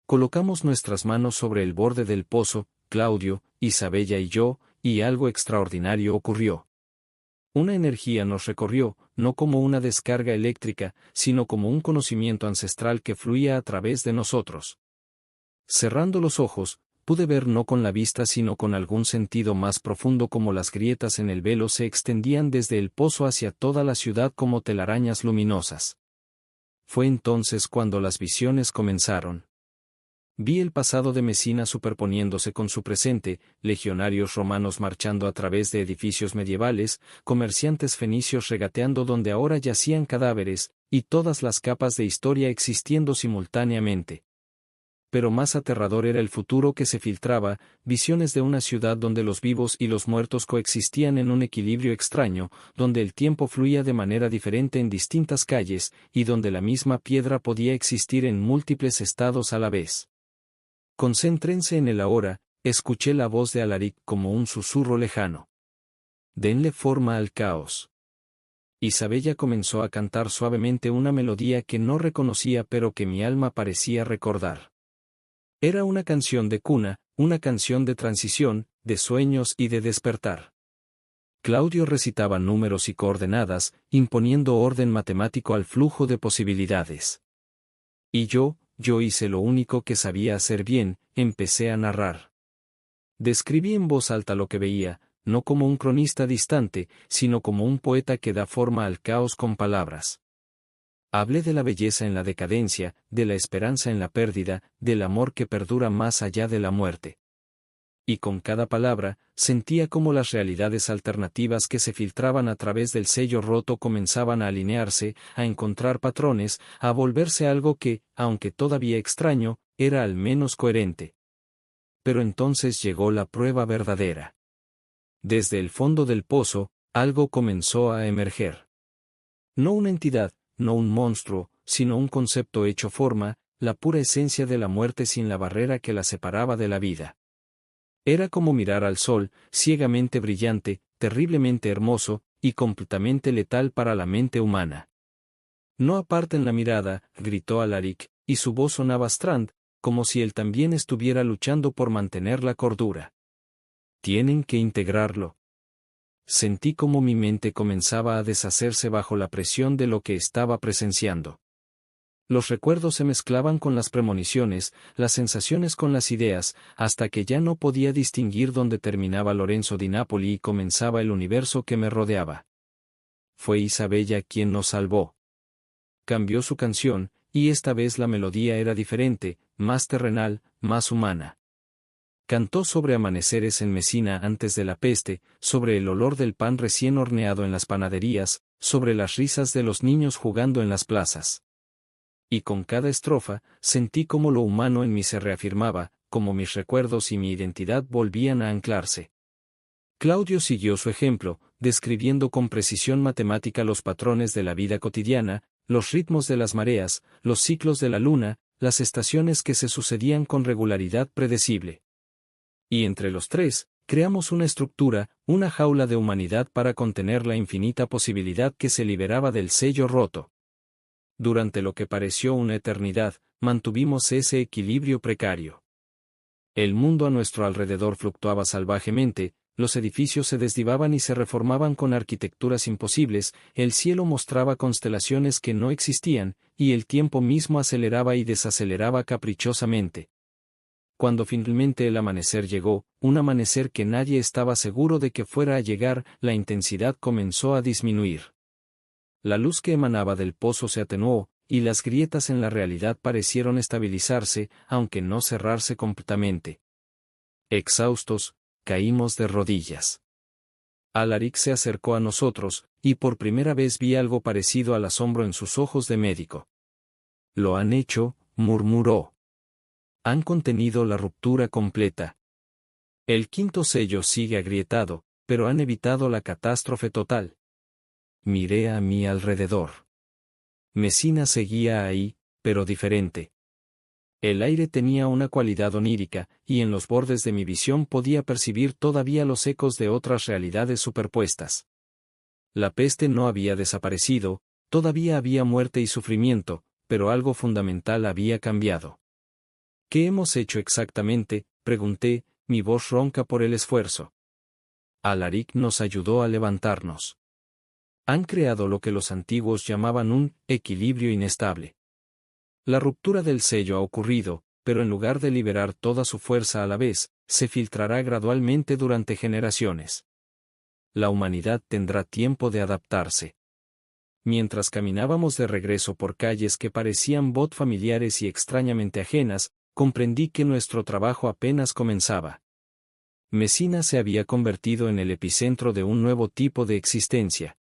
Colocamos nuestras manos sobre el borde del pozo, Claudio, Isabella y yo, y algo extraordinario ocurrió. Una energía nos recorrió, no como una descarga eléctrica, sino como un conocimiento ancestral que fluía a través de nosotros. Cerrando los ojos, pude ver no con la vista sino con algún sentido más profundo como las grietas en el velo se extendían desde el pozo hacia toda la ciudad como telarañas luminosas. Fue entonces cuando las visiones comenzaron. Vi el pasado de Mesina superponiéndose con su presente, legionarios romanos marchando a través de edificios medievales, comerciantes fenicios regateando donde ahora yacían cadáveres, y todas las capas de historia existiendo simultáneamente. Pero más aterrador era el futuro que se filtraba, visiones de una ciudad donde los vivos y los muertos coexistían en un equilibrio extraño, donde el tiempo fluía de manera diferente en distintas calles, y donde la misma piedra podía existir en múltiples estados a la vez. Concéntrense en el ahora, escuché la voz de Alaric como un susurro lejano. Denle forma al caos. Isabella comenzó a cantar suavemente una melodía que no reconocía pero que mi alma parecía recordar. Era una canción de cuna, una canción de transición, de sueños y de despertar. Claudio recitaba números y coordenadas, imponiendo orden matemático al flujo de posibilidades. Y yo hice lo único que sabía hacer bien, empecé a narrar. Describí en voz alta lo que veía, no como un cronista distante, sino como un poeta que da forma al caos con palabras. Hablé de la belleza en la decadencia, de la esperanza en la pérdida, del amor que perdura más allá de la muerte. Y con cada palabra, sentía cómo las realidades alternativas que se filtraban a través del sello roto comenzaban a alinearse, a encontrar patrones, a volverse algo que, aunque todavía extraño, era al menos coherente. Pero entonces llegó la prueba verdadera. Desde el fondo del pozo, algo comenzó a emerger. No una entidad, no un monstruo, sino un concepto hecho forma, la pura esencia de la muerte sin la barrera que la separaba de la vida. Era como mirar al sol, ciegamente brillante, terriblemente hermoso, y completamente letal para la mente humana. No aparten la mirada, gritó Alaric, y su voz sonaba Strand, como si él también estuviera luchando por mantener la cordura. Tienen que integrarlo. Sentí como mi mente comenzaba a deshacerse bajo la presión de lo que estaba presenciando. Los recuerdos se mezclaban con las premoniciones, las sensaciones con las ideas, hasta que ya no podía distinguir dónde terminaba Lorenzo di Napoli y comenzaba el universo que me rodeaba. Fue Isabella quien nos salvó. Cambió su canción, y esta vez la melodía era diferente, más terrenal, más humana. Cantó sobre amaneceres en Mesina antes de la peste, sobre el olor del pan recién horneado en las panaderías, sobre las risas de los niños jugando en las plazas. Y con cada estrofa, sentí como lo humano en mí se reafirmaba, como mis recuerdos y mi identidad volvían a anclarse. Claudio siguió su ejemplo, describiendo con precisión matemática los patrones de la vida cotidiana, los ritmos de las mareas, los ciclos de la luna, las estaciones que se sucedían con regularidad predecible. Y entre los tres, creamos una estructura, una jaula de humanidad para contener la infinita posibilidad que se liberaba del sello roto. Durante lo que pareció una eternidad, mantuvimos ese equilibrio precario. El mundo a nuestro alrededor fluctuaba salvajemente, los edificios se desdivaban y se reformaban con arquitecturas imposibles, el cielo mostraba constelaciones que no existían, y el tiempo mismo aceleraba y desaceleraba caprichosamente. Cuando finalmente el amanecer llegó, un amanecer que nadie estaba seguro de que fuera a llegar, la intensidad comenzó a disminuir. La luz que emanaba del pozo se atenuó, y las grietas en la realidad parecieron estabilizarse, aunque no cerrarse completamente. Exhaustos, caímos de rodillas. Alaric se acercó a nosotros, y por primera vez vi algo parecido al asombro en sus ojos de médico. «Lo han hecho», murmuró. «Han contenido la ruptura completa. El quinto sello sigue agrietado, pero han evitado la catástrofe total». Miré a mi alrededor. Mesina seguía ahí, pero diferente. El aire tenía una cualidad onírica, y en los bordes de mi visión podía percibir todavía los ecos de otras realidades superpuestas. La peste no había desaparecido, todavía había muerte y sufrimiento, pero algo fundamental había cambiado. ¿Qué hemos hecho exactamente?, pregunté, mi voz ronca por el esfuerzo. Alaric nos ayudó a levantarnos. Han creado lo que los antiguos llamaban un equilibrio inestable. La ruptura del sello ha ocurrido, pero en lugar de liberar toda su fuerza a la vez, se filtrará gradualmente durante generaciones. La humanidad tendrá tiempo de adaptarse. Mientras caminábamos de regreso por calles que parecían familiares y extrañamente ajenas, comprendí que nuestro trabajo apenas comenzaba. Messina se había convertido en el epicentro de un nuevo tipo de existencia.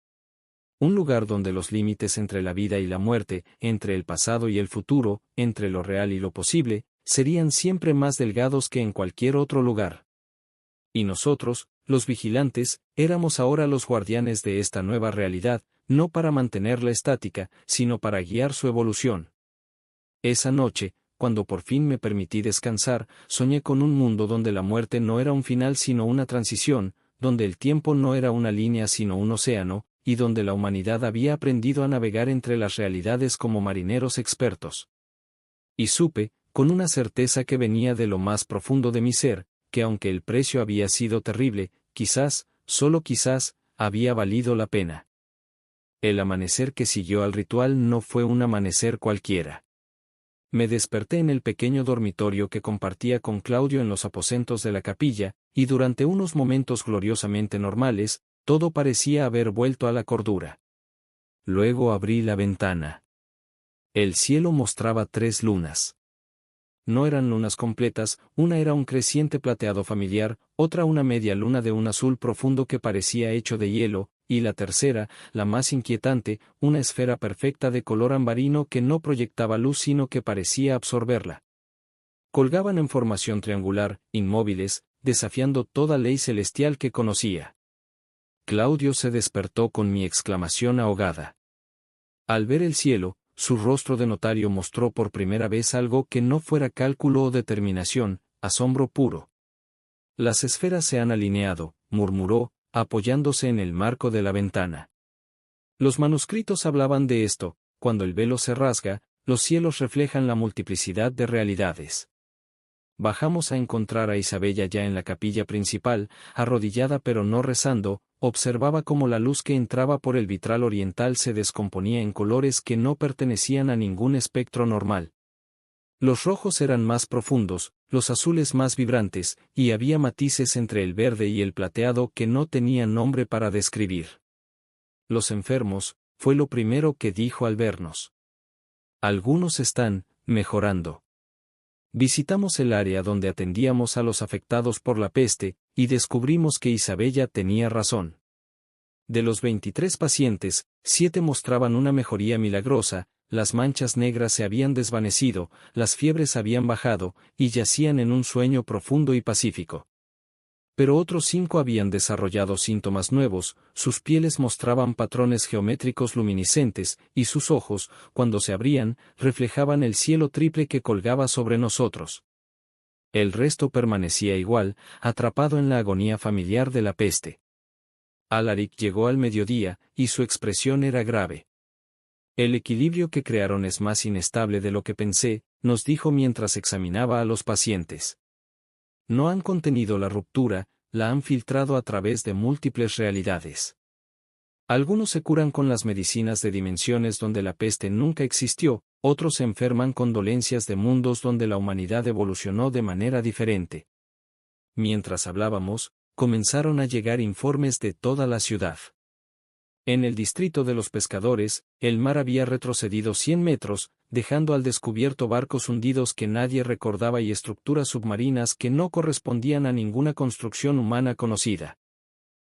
Un lugar donde los límites entre la vida y la muerte, entre el pasado y el futuro, entre lo real y lo posible, serían siempre más delgados que en cualquier otro lugar. Y nosotros, los vigilantes, éramos ahora los guardianes de esta nueva realidad, no para mantenerla estática, sino para guiar su evolución. Esa noche, cuando por fin me permití descansar, soñé con un mundo donde la muerte no era un final sino una transición, donde el tiempo no era una línea sino un océano, y donde la humanidad había aprendido a navegar entre las realidades como marineros expertos. Y supe, con una certeza que venía de lo más profundo de mi ser, que aunque el precio había sido terrible, quizás, solo quizás, había valido la pena. El amanecer que siguió al ritual no fue un amanecer cualquiera. Me desperté en el pequeño dormitorio que compartía con Claudio en los aposentos de la capilla, y durante unos momentos gloriosamente normales, todo parecía haber vuelto a la cordura. Luego abrí la ventana. El cielo mostraba 3 lunas. No eran lunas completas, una era un creciente plateado familiar, otra una media luna de un azul profundo que parecía hecho de hielo, y la tercera, la más inquietante, una esfera perfecta de color ambarino que no proyectaba luz sino que parecía absorberla. Colgaban en formación triangular, inmóviles, desafiando toda ley celestial que conocía. Claudio se despertó con mi exclamación ahogada. Al ver el cielo, su rostro de notario mostró por primera vez algo que no fuera cálculo o determinación, asombro puro. Las esferas se han alineado, murmuró, apoyándose en el marco de la ventana. Los manuscritos hablaban de esto, cuando el velo se rasga, los cielos reflejan la multiplicidad de realidades. Bajamos a encontrar a Isabella ya en la capilla principal, arrodillada pero no rezando, observaba cómo la luz que entraba por el vitral oriental se descomponía en colores que no pertenecían a ningún espectro normal. Los rojos eran más profundos, los azules más vibrantes, y había matices entre el verde y el plateado que no tenían nombre para describir. Los enfermos, fue lo primero que dijo al vernos. Algunos están mejorando. Visitamos el área donde atendíamos a los afectados por la peste, y descubrimos que Isabella tenía razón. De los 23 pacientes, 7 mostraban una mejoría milagrosa, las manchas negras se habían desvanecido, las fiebres habían bajado, y yacían en un sueño profundo y pacífico. Pero otros 5 habían desarrollado síntomas nuevos, sus pieles mostraban patrones geométricos luminiscentes, y sus ojos, cuando se abrían, reflejaban el cielo triple que colgaba sobre nosotros. El resto permanecía igual, atrapado en la agonía familiar de la peste. Alaric llegó al mediodía, y su expresión era grave. El equilibrio que crearon es más inestable de lo que pensé, nos dijo mientras examinaba a los pacientes. No han contenido la ruptura, la han filtrado a través de múltiples realidades. Algunos se curan con las medicinas de dimensiones donde la peste nunca existió, otros se enferman con dolencias de mundos donde la humanidad evolucionó de manera diferente. Mientras hablábamos, comenzaron a llegar informes de toda la ciudad. En el distrito de los pescadores, el mar había retrocedido 100 metros, dejando al descubierto barcos hundidos que nadie recordaba y estructuras submarinas que no correspondían a ninguna construcción humana conocida.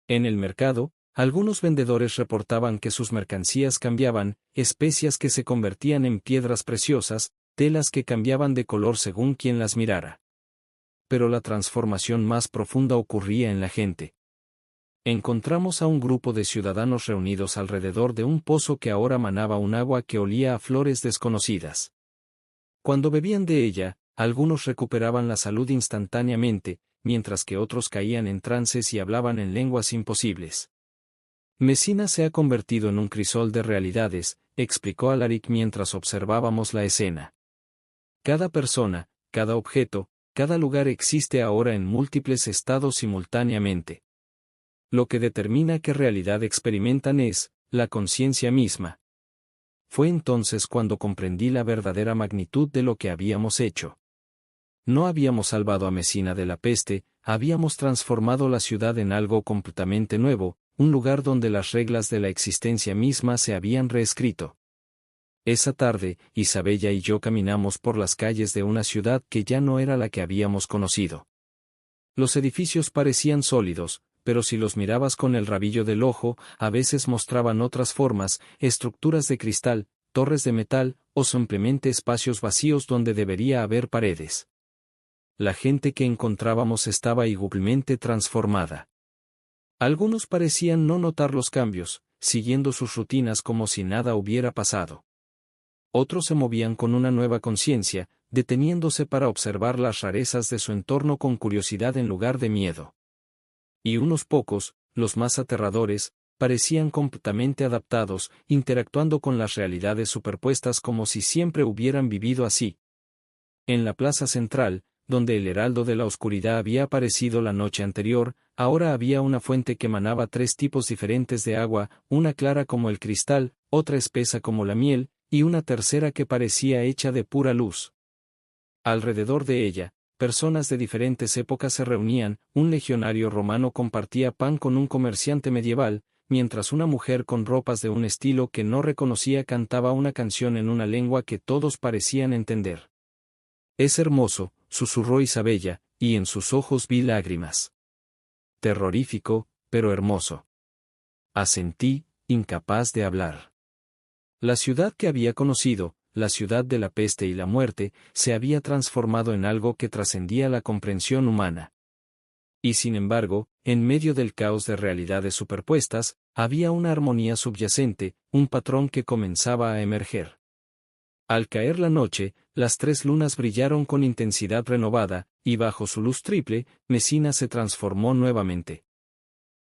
En el mercado, algunos vendedores reportaban que sus mercancías cambiaban, especias que se convertían en piedras preciosas, telas que cambiaban de color según quien las mirara. Pero la transformación más profunda ocurría en la gente. Encontramos a un grupo de ciudadanos reunidos alrededor de un pozo que ahora manaba un agua que olía a flores desconocidas. Cuando bebían de ella, algunos recuperaban la salud instantáneamente, mientras que otros caían en trances y hablaban en lenguas imposibles. Messina se ha convertido en un crisol de realidades, explicó Alaric mientras observábamos la escena. Cada persona, cada objeto, cada lugar existe ahora en múltiples estados simultáneamente. Lo que determina qué realidad experimentan es, la conciencia misma. Fue entonces cuando comprendí la verdadera magnitud de lo que habíamos hecho. No habíamos salvado a Messina de la peste, habíamos transformado la ciudad en algo completamente nuevo, un lugar donde las reglas de la existencia misma se habían reescrito. Esa tarde, Isabella y yo caminamos por las calles de una ciudad que ya no era la que habíamos conocido. Los edificios parecían sólidos, pero si los mirabas con el rabillo del ojo, a veces mostraban otras formas, estructuras de cristal, torres de metal, o simplemente espacios vacíos donde debería haber paredes. La gente que encontrábamos estaba igualmente transformada. Algunos parecían no notar los cambios, siguiendo sus rutinas como si nada hubiera pasado. Otros se movían con una nueva conciencia, deteniéndose para observar las rarezas de su entorno con curiosidad en lugar de miedo. Y unos pocos, los más aterradores, parecían completamente adaptados, interactuando con las realidades superpuestas como si siempre hubieran vivido así. En la plaza central, donde el heraldo de la oscuridad había aparecido la noche anterior, ahora había una fuente que emanaba tres tipos diferentes de agua, una clara como el cristal, otra espesa como la miel, y una tercera que parecía hecha de pura luz. Alrededor de ella, personas de diferentes épocas se reunían, un legionario romano compartía pan con un comerciante medieval, mientras una mujer con ropas de un estilo que no reconocía cantaba una canción en una lengua que todos parecían entender. «Es hermoso», susurró Isabella, y en sus ojos vi lágrimas. «Terrorífico, pero hermoso». Asentí, incapaz de hablar. La ciudad que había conocido, la ciudad de la peste y la muerte, se había transformado en algo que trascendía la comprensión humana. Y sin embargo, en medio del caos de realidades superpuestas, había una armonía subyacente, un patrón que comenzaba a emerger. Al caer la noche, las tres lunas brillaron con intensidad renovada, y bajo su luz triple, Mesina se transformó nuevamente.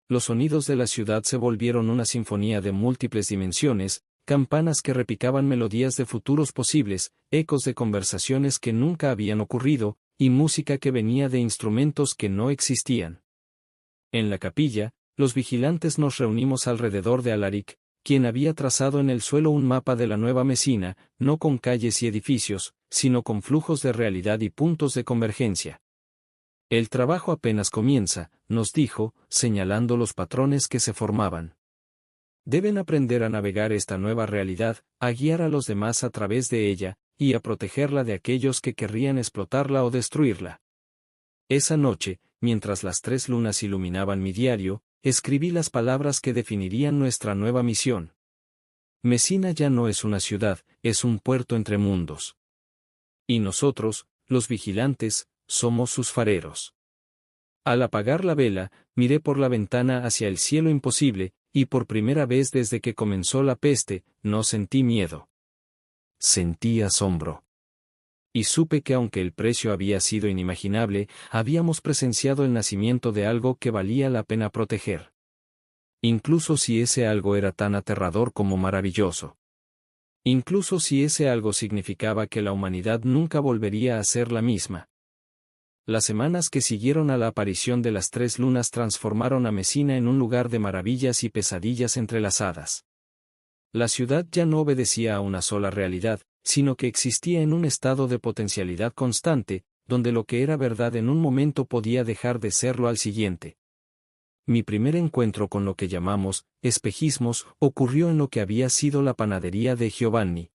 Los sonidos de la ciudad se volvieron una sinfonía de múltiples dimensiones, campanas que repicaban melodías de futuros posibles, ecos de conversaciones que nunca habían ocurrido, y música que venía de instrumentos que no existían. En la capilla, los vigilantes nos reunimos alrededor de Alaric, quien había trazado en el suelo un mapa de la nueva Mesina, no con calles y edificios, sino con flujos de realidad y puntos de convergencia. El trabajo apenas comienza, nos dijo, señalando los patrones que se formaban. Deben aprender a navegar esta nueva realidad, a guiar a los demás a través de ella, y a protegerla de aquellos que querrían explotarla o destruirla. Esa noche, mientras las tres lunas iluminaban mi diario, escribí las palabras que definirían nuestra nueva misión. Mesina ya no es una ciudad, es un puerto entre mundos. Y nosotros, los vigilantes, somos sus fareros. Al apagar la vela, miré por la ventana hacia el cielo imposible, y por primera vez desde que comenzó la peste, no sentí miedo. Sentí asombro. Y supe que aunque el precio había sido inimaginable, habíamos presenciado el nacimiento de algo que valía la pena proteger. Incluso si ese algo era tan aterrador como maravilloso. Incluso si ese algo significaba que la humanidad nunca volvería a ser la misma. Las semanas que siguieron a la aparición de las tres lunas transformaron a Mesina en un lugar de maravillas y pesadillas entrelazadas. La ciudad ya no obedecía a una sola realidad, sino que existía en un estado de potencialidad constante, donde lo que era verdad en un momento podía dejar de serlo al siguiente. Mi primer encuentro con lo que llamamos espejismos ocurrió en lo que había sido la panadería de Giovanni.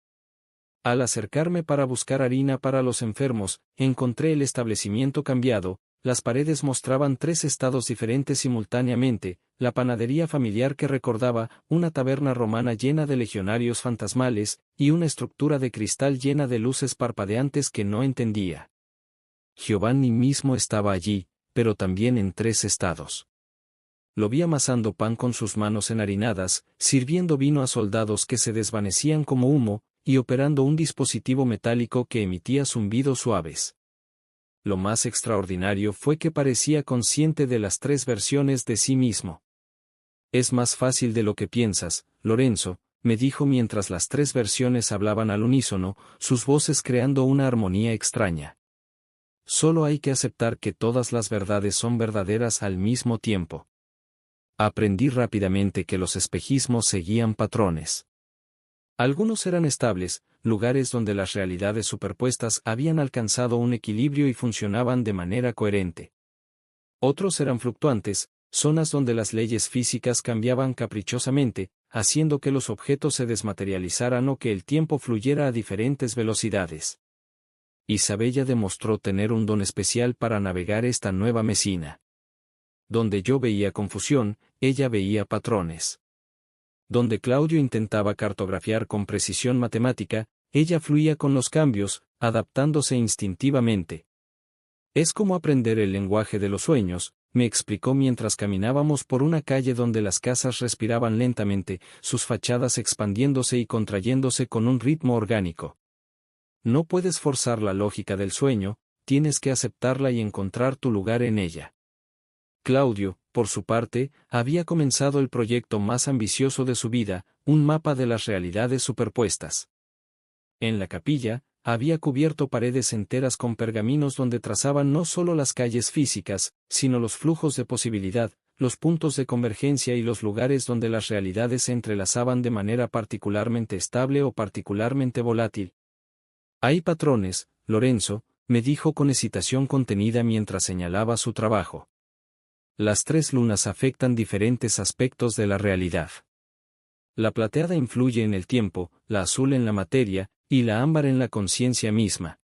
Al acercarme para buscar harina para los enfermos, encontré el establecimiento cambiado, las paredes mostraban tres estados diferentes simultáneamente, la panadería familiar que recordaba, una taberna romana llena de legionarios fantasmales, y una estructura de cristal llena de luces parpadeantes que no entendía. Giovanni mismo estaba allí, pero también en tres estados. Lo vi amasando pan con sus manos enharinadas, sirviendo vino a soldados que se desvanecían como humo, y operando un dispositivo metálico que emitía zumbidos suaves. Lo más extraordinario fue que parecía consciente de las tres versiones de sí mismo. Es más fácil de lo que piensas, Lorenzo, me dijo mientras las tres versiones hablaban al unísono, sus voces creando una armonía extraña. Solo hay que aceptar que todas las verdades son verdaderas al mismo tiempo. Aprendí rápidamente que los espejismos seguían patrones. Algunos eran estables, lugares donde las realidades superpuestas habían alcanzado un equilibrio y funcionaban de manera coherente. Otros eran fluctuantes, zonas donde las leyes físicas cambiaban caprichosamente, haciendo que los objetos se desmaterializaran o que el tiempo fluyera a diferentes velocidades. Isabella demostró tener un don especial para navegar esta nueva Mesina. Donde yo veía confusión, ella veía patrones. Donde Claudio intentaba cartografiar con precisión matemática, ella fluía con los cambios, adaptándose instintivamente. Es como aprender el lenguaje de los sueños, me explicó mientras caminábamos por una calle donde las casas respiraban lentamente, sus fachadas expandiéndose y contrayéndose con un ritmo orgánico. No puedes forzar la lógica del sueño, tienes que aceptarla y encontrar tu lugar en ella. Claudio, por su parte, había comenzado el proyecto más ambicioso de su vida, un mapa de las realidades superpuestas. En la capilla, había cubierto paredes enteras con pergaminos donde trazaban no solo las calles físicas, sino los flujos de posibilidad, los puntos de convergencia y los lugares donde las realidades se entrelazaban de manera particularmente estable o particularmente volátil. Hay patrones, Lorenzo, me dijo con hesitación contenida mientras señalaba su trabajo. Las 3 lunas afectan diferentes aspectos de la realidad. La plateada influye en el tiempo, la azul en la materia, y la ámbar en la conciencia misma.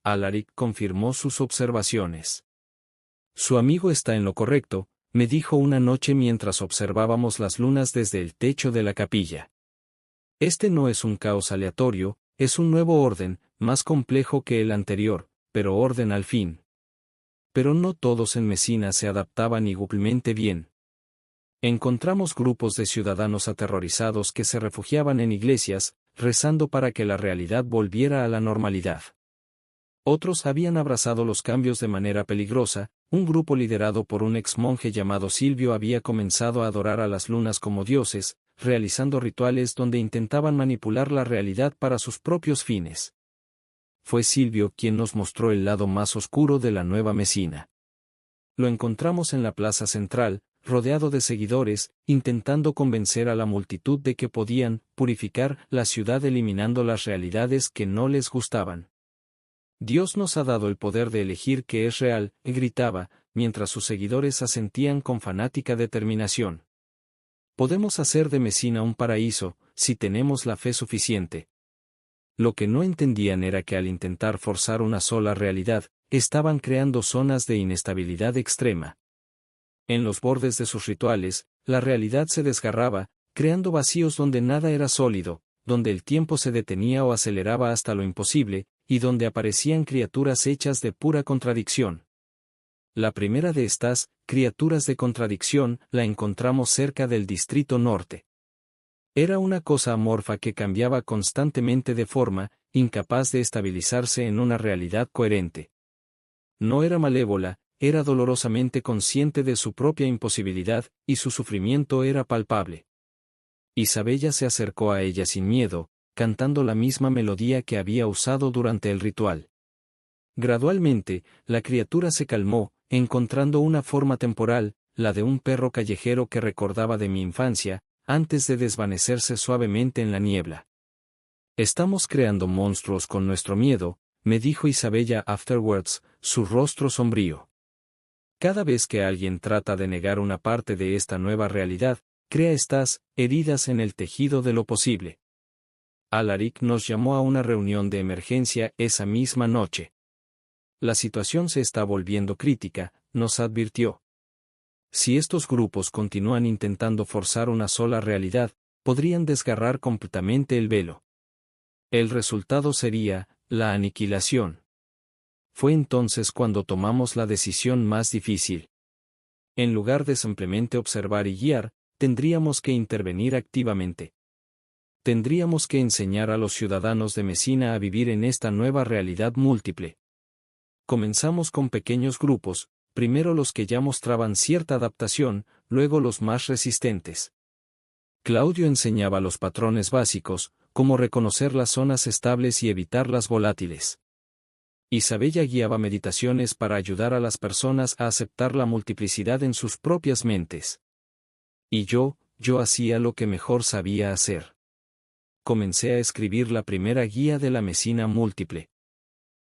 Alaric confirmó sus observaciones. Su amigo está en lo correcto, me dijo una noche mientras observábamos las lunas desde el techo de la capilla. Este no es un caos aleatorio, es un nuevo orden, más complejo que el anterior, pero orden al fin. Pero no todos en Mesina se adaptaban igualmente bien. Encontramos grupos de ciudadanos aterrorizados que se refugiaban en iglesias, rezando para que la realidad volviera a la normalidad. Otros habían abrazado los cambios de manera peligrosa, un grupo liderado por un ex monje llamado Silvio había comenzado a adorar a las lunas como dioses, realizando rituales donde intentaban manipular la realidad para sus propios fines. Fue Silvio quien nos mostró el lado más oscuro de la nueva Mesina. Lo encontramos en la plaza central, rodeado de seguidores, intentando convencer a la multitud de que podían purificar la ciudad eliminando las realidades que no les gustaban. Dios nos ha dado el poder de elegir qué es real, gritaba, mientras sus seguidores asentían con fanática determinación. Podemos hacer de Mesina un paraíso, si tenemos la fe suficiente. Lo que no entendían era que al intentar forzar una sola realidad, estaban creando zonas de inestabilidad extrema. En los bordes de sus rituales, la realidad se desgarraba, creando vacíos donde nada era sólido, donde el tiempo se detenía o aceleraba hasta lo imposible, y donde aparecían criaturas hechas de pura contradicción. La primera de estas, criaturas de contradicción, la encontramos cerca del Distrito Norte. Era una cosa amorfa que cambiaba constantemente de forma, incapaz de estabilizarse en una realidad coherente. No era malévola, era dolorosamente consciente de su propia imposibilidad, y su sufrimiento era palpable. Isabella se acercó a ella sin miedo, cantando la misma melodía que había usado durante el ritual. Gradualmente, la criatura se calmó, encontrando una forma temporal, la de un perro callejero que recordaba de mi infancia, antes de desvanecerse suavemente en la niebla. Estamos creando monstruos con nuestro miedo, me dijo Isabella afterwards, su rostro sombrío. Cada vez que alguien trata de negar una parte de esta nueva realidad, crea estas heridas en el tejido de lo posible. Alaric nos llamó a una reunión de emergencia esa misma noche. La situación se está volviendo crítica, nos advirtió. Si estos grupos continúan intentando forzar una sola realidad, podrían desgarrar completamente el velo. El resultado sería la aniquilación. Fue entonces cuando tomamos la decisión más difícil. En lugar de simplemente observar y guiar, tendríamos que intervenir activamente. Tendríamos que enseñar a los ciudadanos de Mesina a vivir en esta nueva realidad múltiple. Comenzamos con pequeños grupos, primero los que ya mostraban cierta adaptación, luego los más resistentes. Claudio enseñaba los patrones básicos, como reconocer las zonas estables y evitar las volátiles. Isabella guiaba meditaciones para ayudar a las personas a aceptar la multiplicidad en sus propias mentes. Y yo hacía lo que mejor sabía hacer. Comencé a escribir la primera guía de la Mesina múltiple.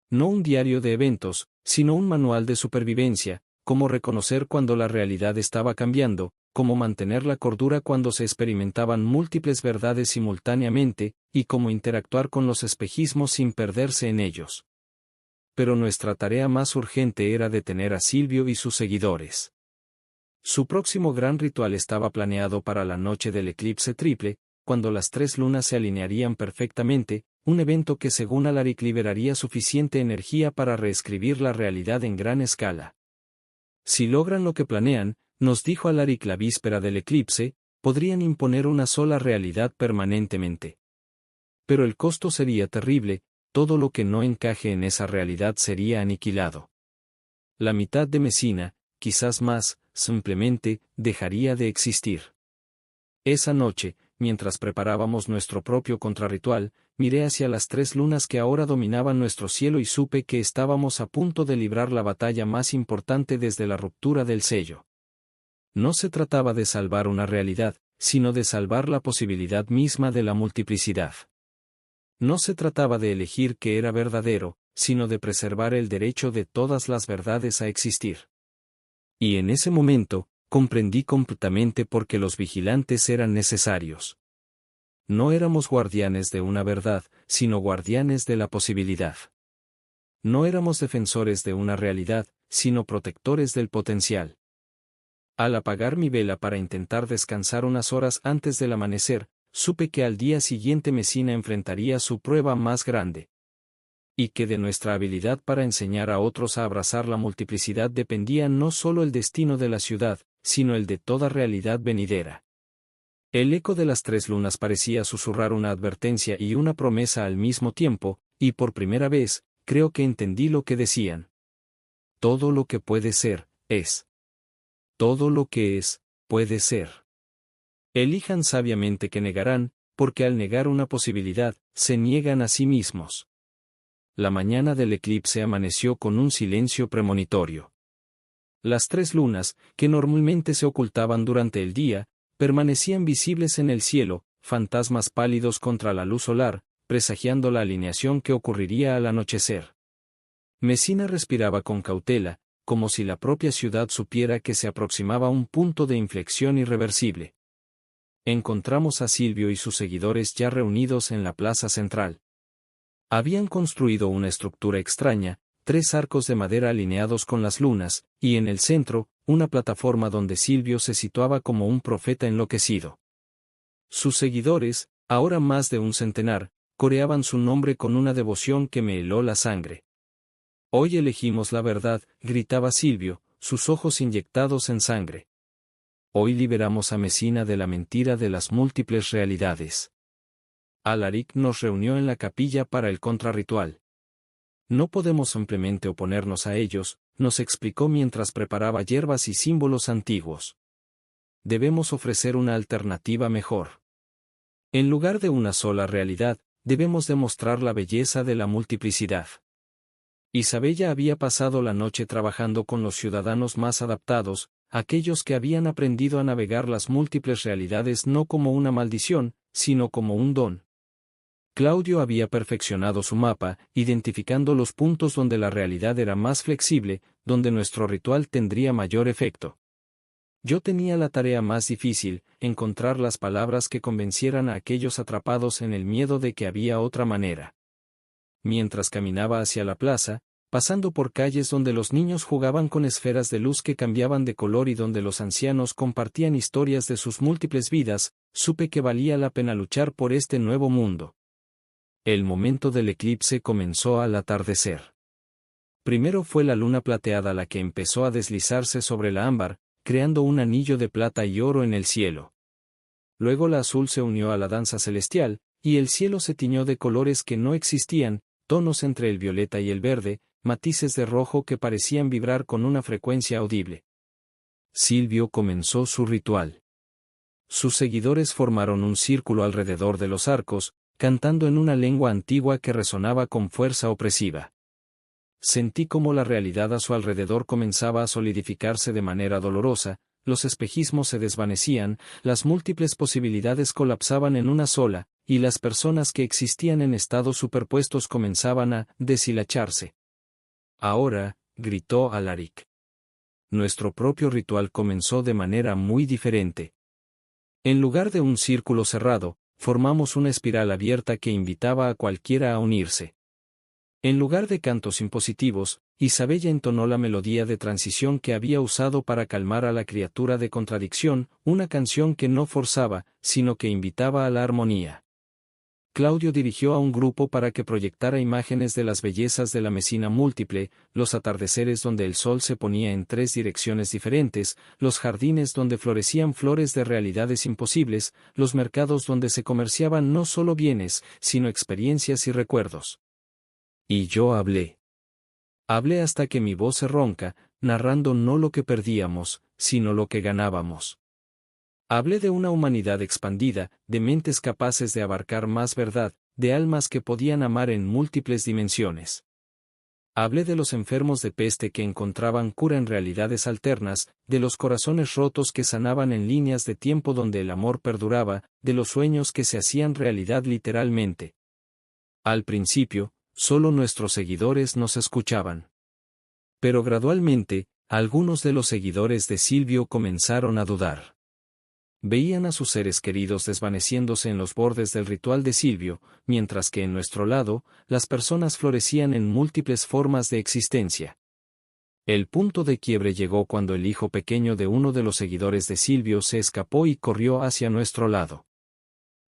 No un diario de eventos, sino un manual de supervivencia, cómo reconocer cuando la realidad estaba cambiando, cómo mantener la cordura cuando se experimentaban múltiples verdades simultáneamente, y cómo interactuar con los espejismos sin perderse en ellos. Pero nuestra tarea más urgente era detener a Silvio y sus seguidores. Su próximo gran ritual estaba planeado para la noche del eclipse triple, cuando las 3 lunas se alinearían perfectamente, un evento que según Alaric liberaría suficiente energía para reescribir la realidad en gran escala. Si logran lo que planean, nos dijo Alaric la víspera del eclipse, podrían imponer una sola realidad permanentemente. Pero el costo sería terrible, todo lo que no encaje en esa realidad sería aniquilado. La mitad de Messina, quizás más, simplemente, dejaría de existir. Esa noche, mientras preparábamos nuestro propio contrarritual, miré hacia las 3 lunas que ahora dominaban nuestro cielo y supe que estábamos a punto de librar la batalla más importante desde la ruptura del sello. No se trataba de salvar una realidad, sino de salvar la posibilidad misma de la multiplicidad. No se trataba de elegir qué era verdadero, sino de preservar el derecho de todas las verdades a existir. Y en ese momento, comprendí completamente por qué los vigilantes eran necesarios. No éramos guardianes de una verdad, sino guardianes de la posibilidad. No éramos defensores de una realidad, sino protectores del potencial. Al apagar mi vela para intentar descansar unas horas antes del amanecer, supe que al día siguiente Messina enfrentaría su prueba más grande. Y que de nuestra habilidad para enseñar a otros a abrazar la multiplicidad dependía no solo el destino de la ciudad, sino el de toda realidad venidera. El eco de las 3 lunas parecía susurrar una advertencia y una promesa al mismo tiempo, y por primera vez, creo que entendí lo que decían. Todo lo que puede ser, es. Todo lo que es, puede ser. Elijan sabiamente que negarán, porque al negar una posibilidad, se niegan a sí mismos. La mañana del eclipse amaneció con un silencio premonitorio. Las 3 lunas, que normalmente se ocultaban durante el día, permanecían visibles en el cielo, fantasmas pálidos contra la luz solar, presagiando la alineación que ocurriría al anochecer. Messina respiraba con cautela, como si la propia ciudad supiera que se aproximaba un punto de inflexión irreversible. Encontramos a Silvio y sus seguidores ya reunidos en la plaza central. Habían construido una estructura extraña, 3 arcos de madera alineados con las lunas, y en el centro, una plataforma donde Silvio se situaba como un profeta enloquecido. Sus seguidores, ahora más de un centenar, coreaban su nombre con una devoción que me heló la sangre. Hoy elegimos la verdad, gritaba Silvio, sus ojos inyectados en sangre. Hoy liberamos a Messina de la mentira de las múltiples realidades. Alaric nos reunió en la capilla para el contrarritual. No podemos simplemente oponernos a ellos, nos explicó mientras preparaba hierbas y símbolos antiguos. Debemos ofrecer una alternativa mejor. En lugar de una sola realidad, debemos demostrar la belleza de la multiplicidad. Isabella había pasado la noche trabajando con los ciudadanos más adaptados, aquellos que habían aprendido a navegar las múltiples realidades no como una maldición, sino como un don. Claudio había perfeccionado su mapa, identificando los puntos donde la realidad era más flexible, donde nuestro ritual tendría mayor efecto. Yo tenía la tarea más difícil, encontrar las palabras que convencieran a aquellos atrapados en el miedo de que había otra manera. Mientras caminaba hacia la plaza, pasando por calles donde los niños jugaban con esferas de luz que cambiaban de color y donde los ancianos compartían historias de sus múltiples vidas, supe que valía la pena luchar por este nuevo mundo. El momento del eclipse comenzó al atardecer. Primero fue la luna plateada la que empezó a deslizarse sobre la ámbar, creando un anillo de plata y oro en el cielo. Luego la azul se unió a la danza celestial, y el cielo se tiñó de colores que no existían, tonos entre el violeta y el verde, matices de rojo que parecían vibrar con una frecuencia audible. Silvio comenzó su ritual. Sus seguidores formaron un círculo alrededor de los arcos, cantando en una lengua antigua que resonaba con fuerza opresiva. Sentí cómo la realidad a su alrededor comenzaba a solidificarse de manera dolorosa, los espejismos se desvanecían, las múltiples posibilidades colapsaban en una sola, y las personas que existían en estados superpuestos comenzaban a deshilacharse. Ahora, gritó Alaric. nuestro propio ritual comenzó de manera muy diferente. En lugar de un círculo cerrado, formamos una espiral abierta que invitaba a cualquiera a unirse. En lugar de cantos impositivos, Isabella entonó la melodía de transición que había usado para calmar a la criatura de contradicción, una canción que no forzaba, sino que invitaba a la armonía. Claudio dirigió a un grupo para que proyectara imágenes de las bellezas de la Mesina múltiple, los atardeceres donde el sol se ponía en 3 direcciones diferentes, los jardines donde florecían flores de realidades imposibles, los mercados donde se comerciaban no solo bienes, sino experiencias y recuerdos. Y yo hablé. Hablé hasta que mi voz se ronca, narrando no lo que perdíamos, sino lo que ganábamos. Hablé de una humanidad expandida, de mentes capaces de abarcar más verdad, de almas que podían amar en múltiples dimensiones. Hablé de los enfermos de peste que encontraban cura en realidades alternas, de los corazones rotos que sanaban en líneas de tiempo donde el amor perduraba, de los sueños que se hacían realidad literalmente. Al principio, solo nuestros seguidores nos escuchaban. Pero gradualmente, algunos de los seguidores de Silvio comenzaron a dudar. Veían a sus seres queridos desvaneciéndose en los bordes del ritual de Silvio, mientras que en nuestro lado, las personas florecían en múltiples formas de existencia. El punto de quiebre llegó cuando el hijo pequeño de uno de los seguidores de Silvio se escapó y corrió hacia nuestro lado.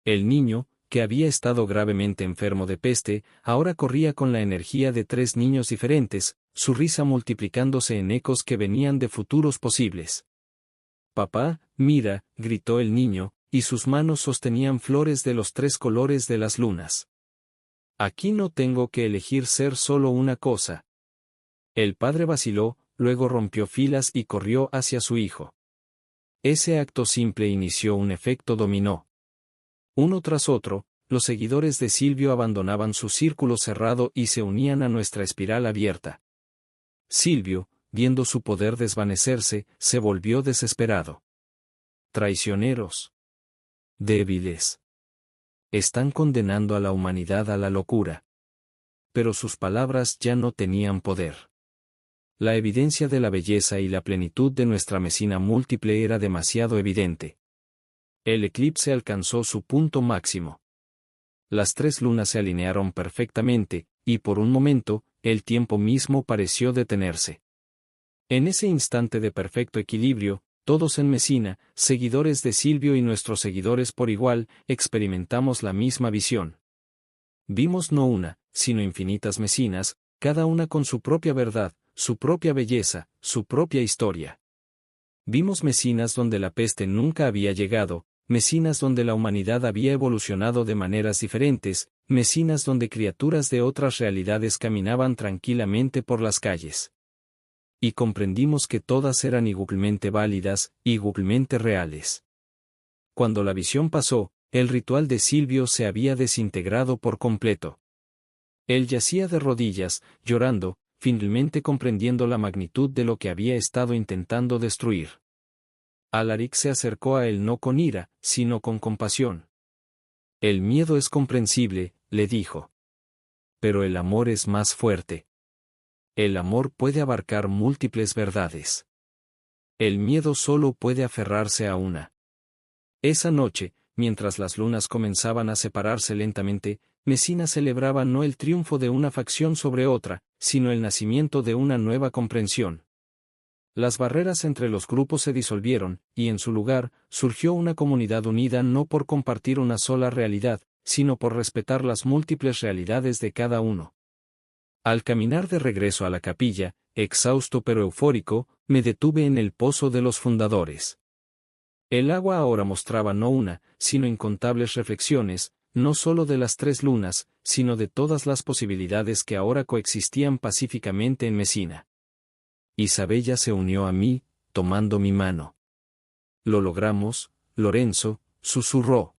El niño, que había estado gravemente enfermo de peste, ahora corría con la energía de 3 niños diferentes, su risa multiplicándose en ecos que venían de futuros posibles. «Papá, mira», gritó el niño, y sus manos sostenían flores de los 3 colores de las lunas. «Aquí no tengo que elegir ser solo una cosa». El padre vaciló, luego rompió filas y corrió hacia su hijo. Ese acto simple inició un efecto dominó. Uno tras otro, los seguidores de Silvio abandonaban su círculo cerrado y se unían a nuestra espiral abierta. Silvio, viendo su poder desvanecerse, se volvió desesperado. Traicioneros. Débiles. Están condenando a la humanidad a la locura. Pero sus palabras ya no tenían poder. La evidencia de la belleza y la plenitud de nuestra Mesina múltiple era demasiado evidente. El eclipse alcanzó su punto máximo. Las 3 lunas se alinearon perfectamente, y por un momento, el tiempo mismo pareció detenerse. En ese instante de perfecto equilibrio, todos en Mesina, seguidores de Silvio y nuestros seguidores por igual, experimentamos la misma visión. Vimos no una, sino infinitas Mesinas, cada una con su propia verdad, su propia belleza, su propia historia. Vimos Mesinas donde la peste nunca había llegado, Mesinas donde la humanidad había evolucionado de maneras diferentes, Mesinas donde criaturas de otras realidades caminaban tranquilamente por las calles. Y comprendimos que todas eran igualmente válidas, igualmente reales. Cuando la visión pasó, el ritual de Silvio se había desintegrado por completo. Él yacía de rodillas, llorando, finalmente comprendiendo la magnitud de lo que había estado intentando destruir. Alaric se acercó a él no con ira, sino con compasión. «El miedo es comprensible», le dijo. «Pero el amor es más fuerte. El amor puede abarcar múltiples verdades. El miedo solo puede aferrarse a una». Esa noche, mientras las lunas comenzaban a separarse lentamente, Mesina celebraba no el triunfo de una facción sobre otra, sino el nacimiento de una nueva comprensión. Las barreras entre los grupos se disolvieron, y en su lugar, surgió una comunidad unida no por compartir una sola realidad, sino por respetar las múltiples realidades de cada uno. Al caminar de regreso a la capilla, exhausto pero eufórico, me detuve en el pozo de los fundadores. El agua ahora mostraba no una, sino incontables reflexiones, no solo de las 3 lunas, sino de todas las posibilidades que ahora coexistían pacíficamente en Mesina. Isabella se unió a mí, tomando mi mano. «Lo logramos, Lorenzo», susurró.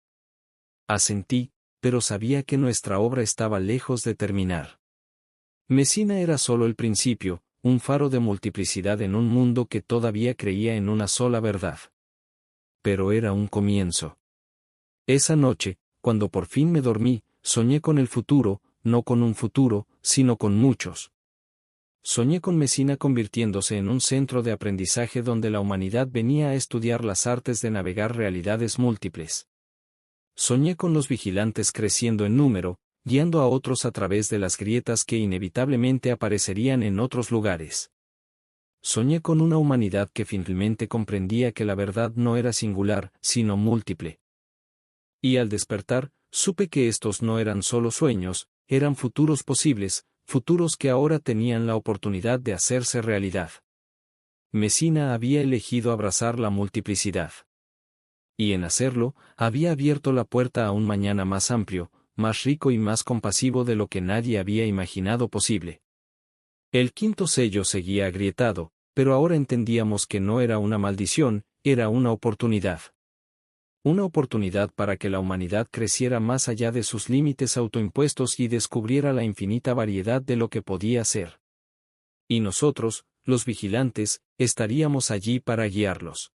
Asentí, pero sabía que nuestra obra estaba lejos de terminar. Mesina era solo el principio, un faro de multiplicidad en un mundo que todavía creía en una sola verdad. Pero era un comienzo. Esa noche, cuando por fin me dormí, soñé con el futuro, no con un futuro, sino con muchos. Soñé con Messina convirtiéndose en un centro de aprendizaje donde la humanidad venía a estudiar las artes de navegar realidades múltiples. Soñé con los vigilantes creciendo en número, guiando a otros a través de las grietas que inevitablemente aparecerían en otros lugares. Soñé con una humanidad que finalmente comprendía que la verdad no era singular, sino múltiple. Y al despertar, supe que estos no eran solo sueños, eran futuros posibles, futuros que ahora tenían la oportunidad de hacerse realidad. Messina había elegido abrazar la multiplicidad. Y en hacerlo, había abierto la puerta a un mañana más amplio, más rico y más compasivo de lo que nadie había imaginado posible. El quinto sello seguía agrietado, pero ahora entendíamos que no era una maldición, era una oportunidad. Una oportunidad para que la humanidad creciera más allá de sus límites autoimpuestos y descubriera la infinita variedad de lo que podía ser. Y nosotros, los vigilantes, estaríamos allí para guiarlos.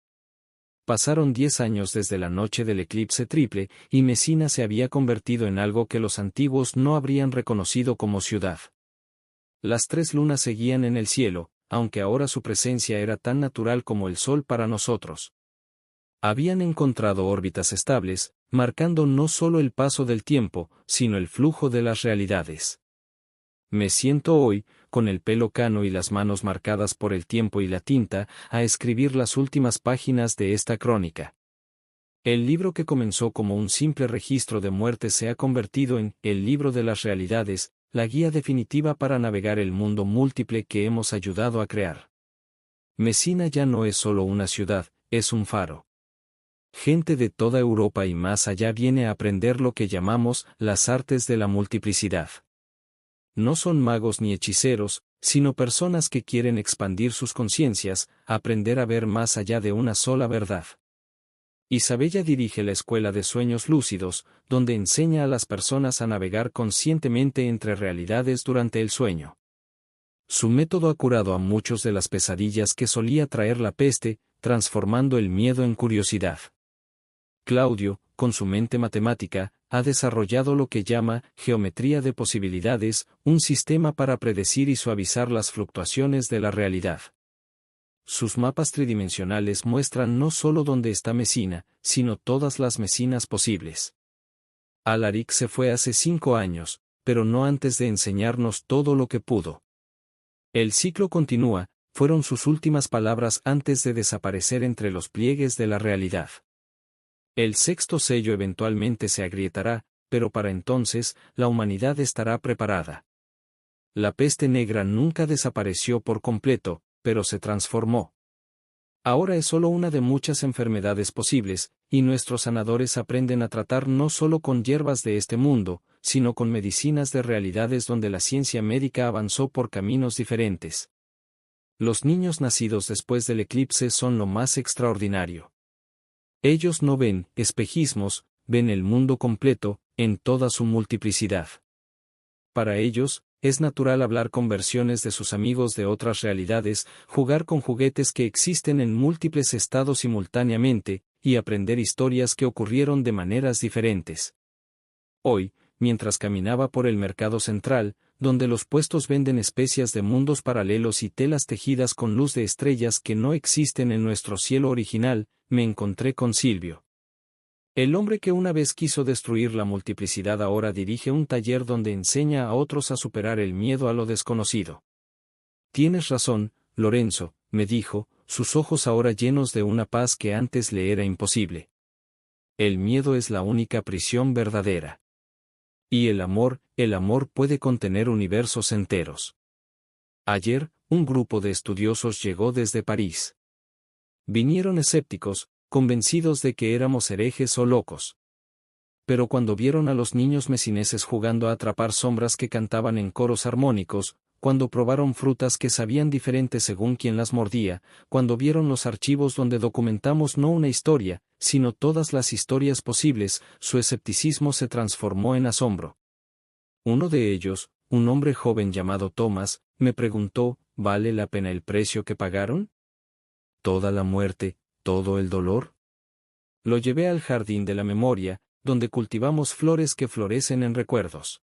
Pasaron 10 años desde la noche del eclipse triple, y Messina se había convertido en algo que los antiguos no habrían reconocido como ciudad. Las 3 lunas seguían en el cielo, aunque ahora su presencia era tan natural como el sol para nosotros. Habían encontrado órbitas estables, marcando no solo el paso del tiempo, sino el flujo de las realidades. Me siento hoy, con el pelo cano y las manos marcadas por el tiempo y la tinta, a escribir las últimas páginas de esta crónica. El libro que comenzó como un simple registro de muerte se ha convertido en el libro de las realidades, la guía definitiva para navegar el mundo múltiple que hemos ayudado a crear. Messina ya no es solo una ciudad, es un faro. Gente de toda Europa y más allá viene a aprender lo que llamamos las artes de la multiplicidad. No son magos ni hechiceros, sino personas que quieren expandir sus conciencias, aprender a ver más allá de una sola verdad. Isabella dirige la Escuela de Sueños Lúcidos, donde enseña a las personas a navegar conscientemente entre realidades durante el sueño. Su método ha curado a muchos de las pesadillas que solía traer la peste, transformando el miedo en curiosidad. Claudio, con su mente matemática, ha desarrollado lo que llama geometría de posibilidades, un sistema para predecir y suavizar las fluctuaciones de la realidad. Sus mapas tridimensionales muestran no solo dónde está Messina, sino todas las Messinas posibles. Alaric se fue hace 5 años, pero no antes de enseñarnos todo lo que pudo. El ciclo continúa, fueron sus últimas palabras antes de desaparecer entre los pliegues de la realidad. El sexto sello eventualmente se agrietará, pero para entonces, la humanidad estará preparada. La peste negra nunca desapareció por completo, pero se transformó. Ahora es solo una de muchas enfermedades posibles, y nuestros sanadores aprenden a tratar no solo con hierbas de este mundo, sino con medicinas de realidades donde la ciencia médica avanzó por caminos diferentes. Los niños nacidos después del eclipse son lo más extraordinario. Ellos no ven espejismos, ven el mundo completo, en toda su multiplicidad. Para ellos, es natural hablar con versiones de sus amigos de otras realidades, jugar con juguetes que existen en múltiples estados simultáneamente, y aprender historias que ocurrieron de maneras diferentes. Hoy, mientras caminaba por el mercado central, donde los puestos venden especias de mundos paralelos y telas tejidas con luz de estrellas que no existen en nuestro cielo original, me encontré con Silvio. El hombre que una vez quiso destruir la multiplicidad ahora dirige un taller donde enseña a otros a superar el miedo a lo desconocido. Tienes razón, Lorenzo, me dijo, sus ojos ahora llenos de una paz que antes le era imposible. El miedo es la única prisión verdadera. Y el amor puede contener universos enteros. Ayer, un grupo de estudiosos llegó desde París. Vinieron escépticos, convencidos de que éramos herejes o locos. Pero cuando vieron a los niños mesineses jugando a atrapar sombras que cantaban en coros armónicos, cuando probaron frutas que sabían diferente según quien las mordía, cuando vieron los archivos donde documentamos no una historia, sino todas las historias posibles, su escepticismo se transformó en asombro. Uno de ellos, un hombre joven llamado Thomas, me preguntó, ¿vale la pena el precio que pagaron? ¿Toda la muerte, todo el dolor? Lo llevé al jardín de la memoria, donde cultivamos flores que florecen en recuerdos.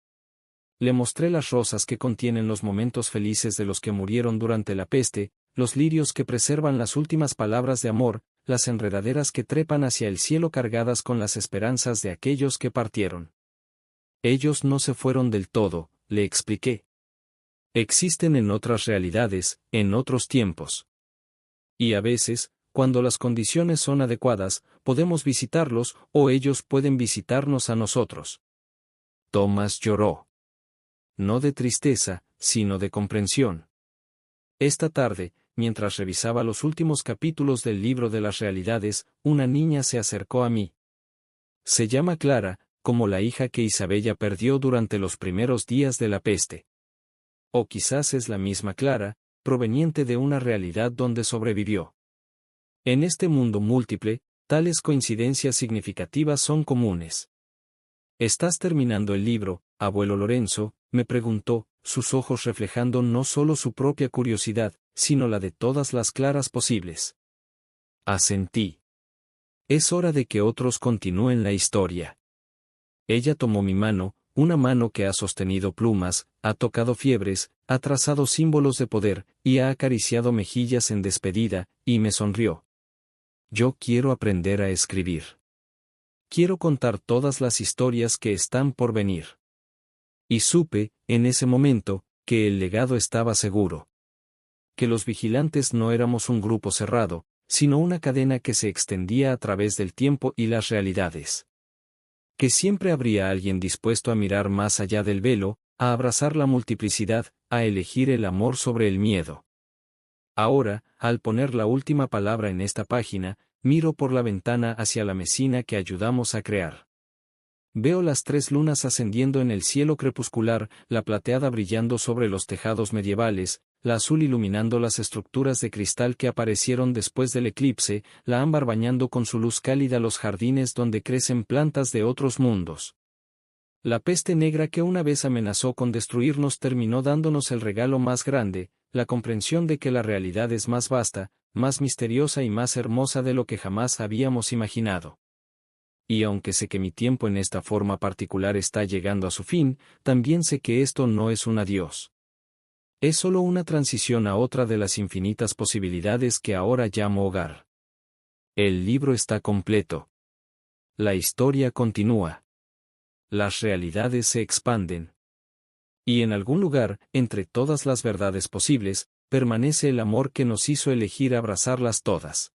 Le mostré las rosas que contienen los momentos felices de los que murieron durante la peste, los lirios que preservan las últimas palabras de amor, las enredaderas que trepan hacia el cielo cargadas con las esperanzas de aquellos que partieron. Ellos no se fueron del todo, le expliqué. Existen en otras realidades, en otros tiempos. Y a veces, cuando las condiciones son adecuadas, podemos visitarlos o ellos pueden visitarnos a nosotros. Thomas lloró. No de tristeza, sino de comprensión. Esta tarde, mientras revisaba los últimos capítulos del libro de las realidades, una niña se acercó a mí. Se llama Clara, como la hija que Isabella perdió durante los primeros días de la peste. O quizás es la misma Clara, proveniente de una realidad donde sobrevivió. En este mundo múltiple, tales coincidencias significativas son comunes. ¿Estás terminando el libro, abuelo Lorenzo?, me preguntó, sus ojos reflejando no solo su propia curiosidad, sino la de todas las Claras posibles. Asentí. Es hora de que otros continúen la historia. Ella tomó mi mano, una mano que ha sostenido plumas, ha tocado fiebres, ha trazado símbolos de poder, y ha acariciado mejillas en despedida, y me sonrió. Yo quiero aprender a escribir. Quiero contar todas las historias que están por venir. Y supe, en ese momento, que el legado estaba seguro. Que los vigilantes no éramos un grupo cerrado, sino una cadena que se extendía a través del tiempo y las realidades. Que siempre habría alguien dispuesto a mirar más allá del velo, a abrazar la multiplicidad, a elegir el amor sobre el miedo. Ahora, al poner la última palabra en esta página, miro por la ventana hacia la Mesina que ayudamos a crear. Veo las 3 lunas ascendiendo en el cielo crepuscular, la plateada brillando sobre los tejados medievales, la azul iluminando las estructuras de cristal que aparecieron después del eclipse, la ámbar bañando con su luz cálida los jardines donde crecen plantas de otros mundos. La peste negra que una vez amenazó con destruirnos terminó dándonos el regalo más grande, la comprensión de que la realidad es más vasta, más misteriosa y más hermosa de lo que jamás habíamos imaginado. Y aunque sé que mi tiempo en esta forma particular está llegando a su fin, también sé que esto no es un adiós. Es solo una transición a otra de las infinitas posibilidades que ahora llamo hogar. El libro está completo. La historia continúa. Las realidades se expanden. Y en algún lugar, entre todas las verdades posibles, permanece el amor que nos hizo elegir abrazarlas todas.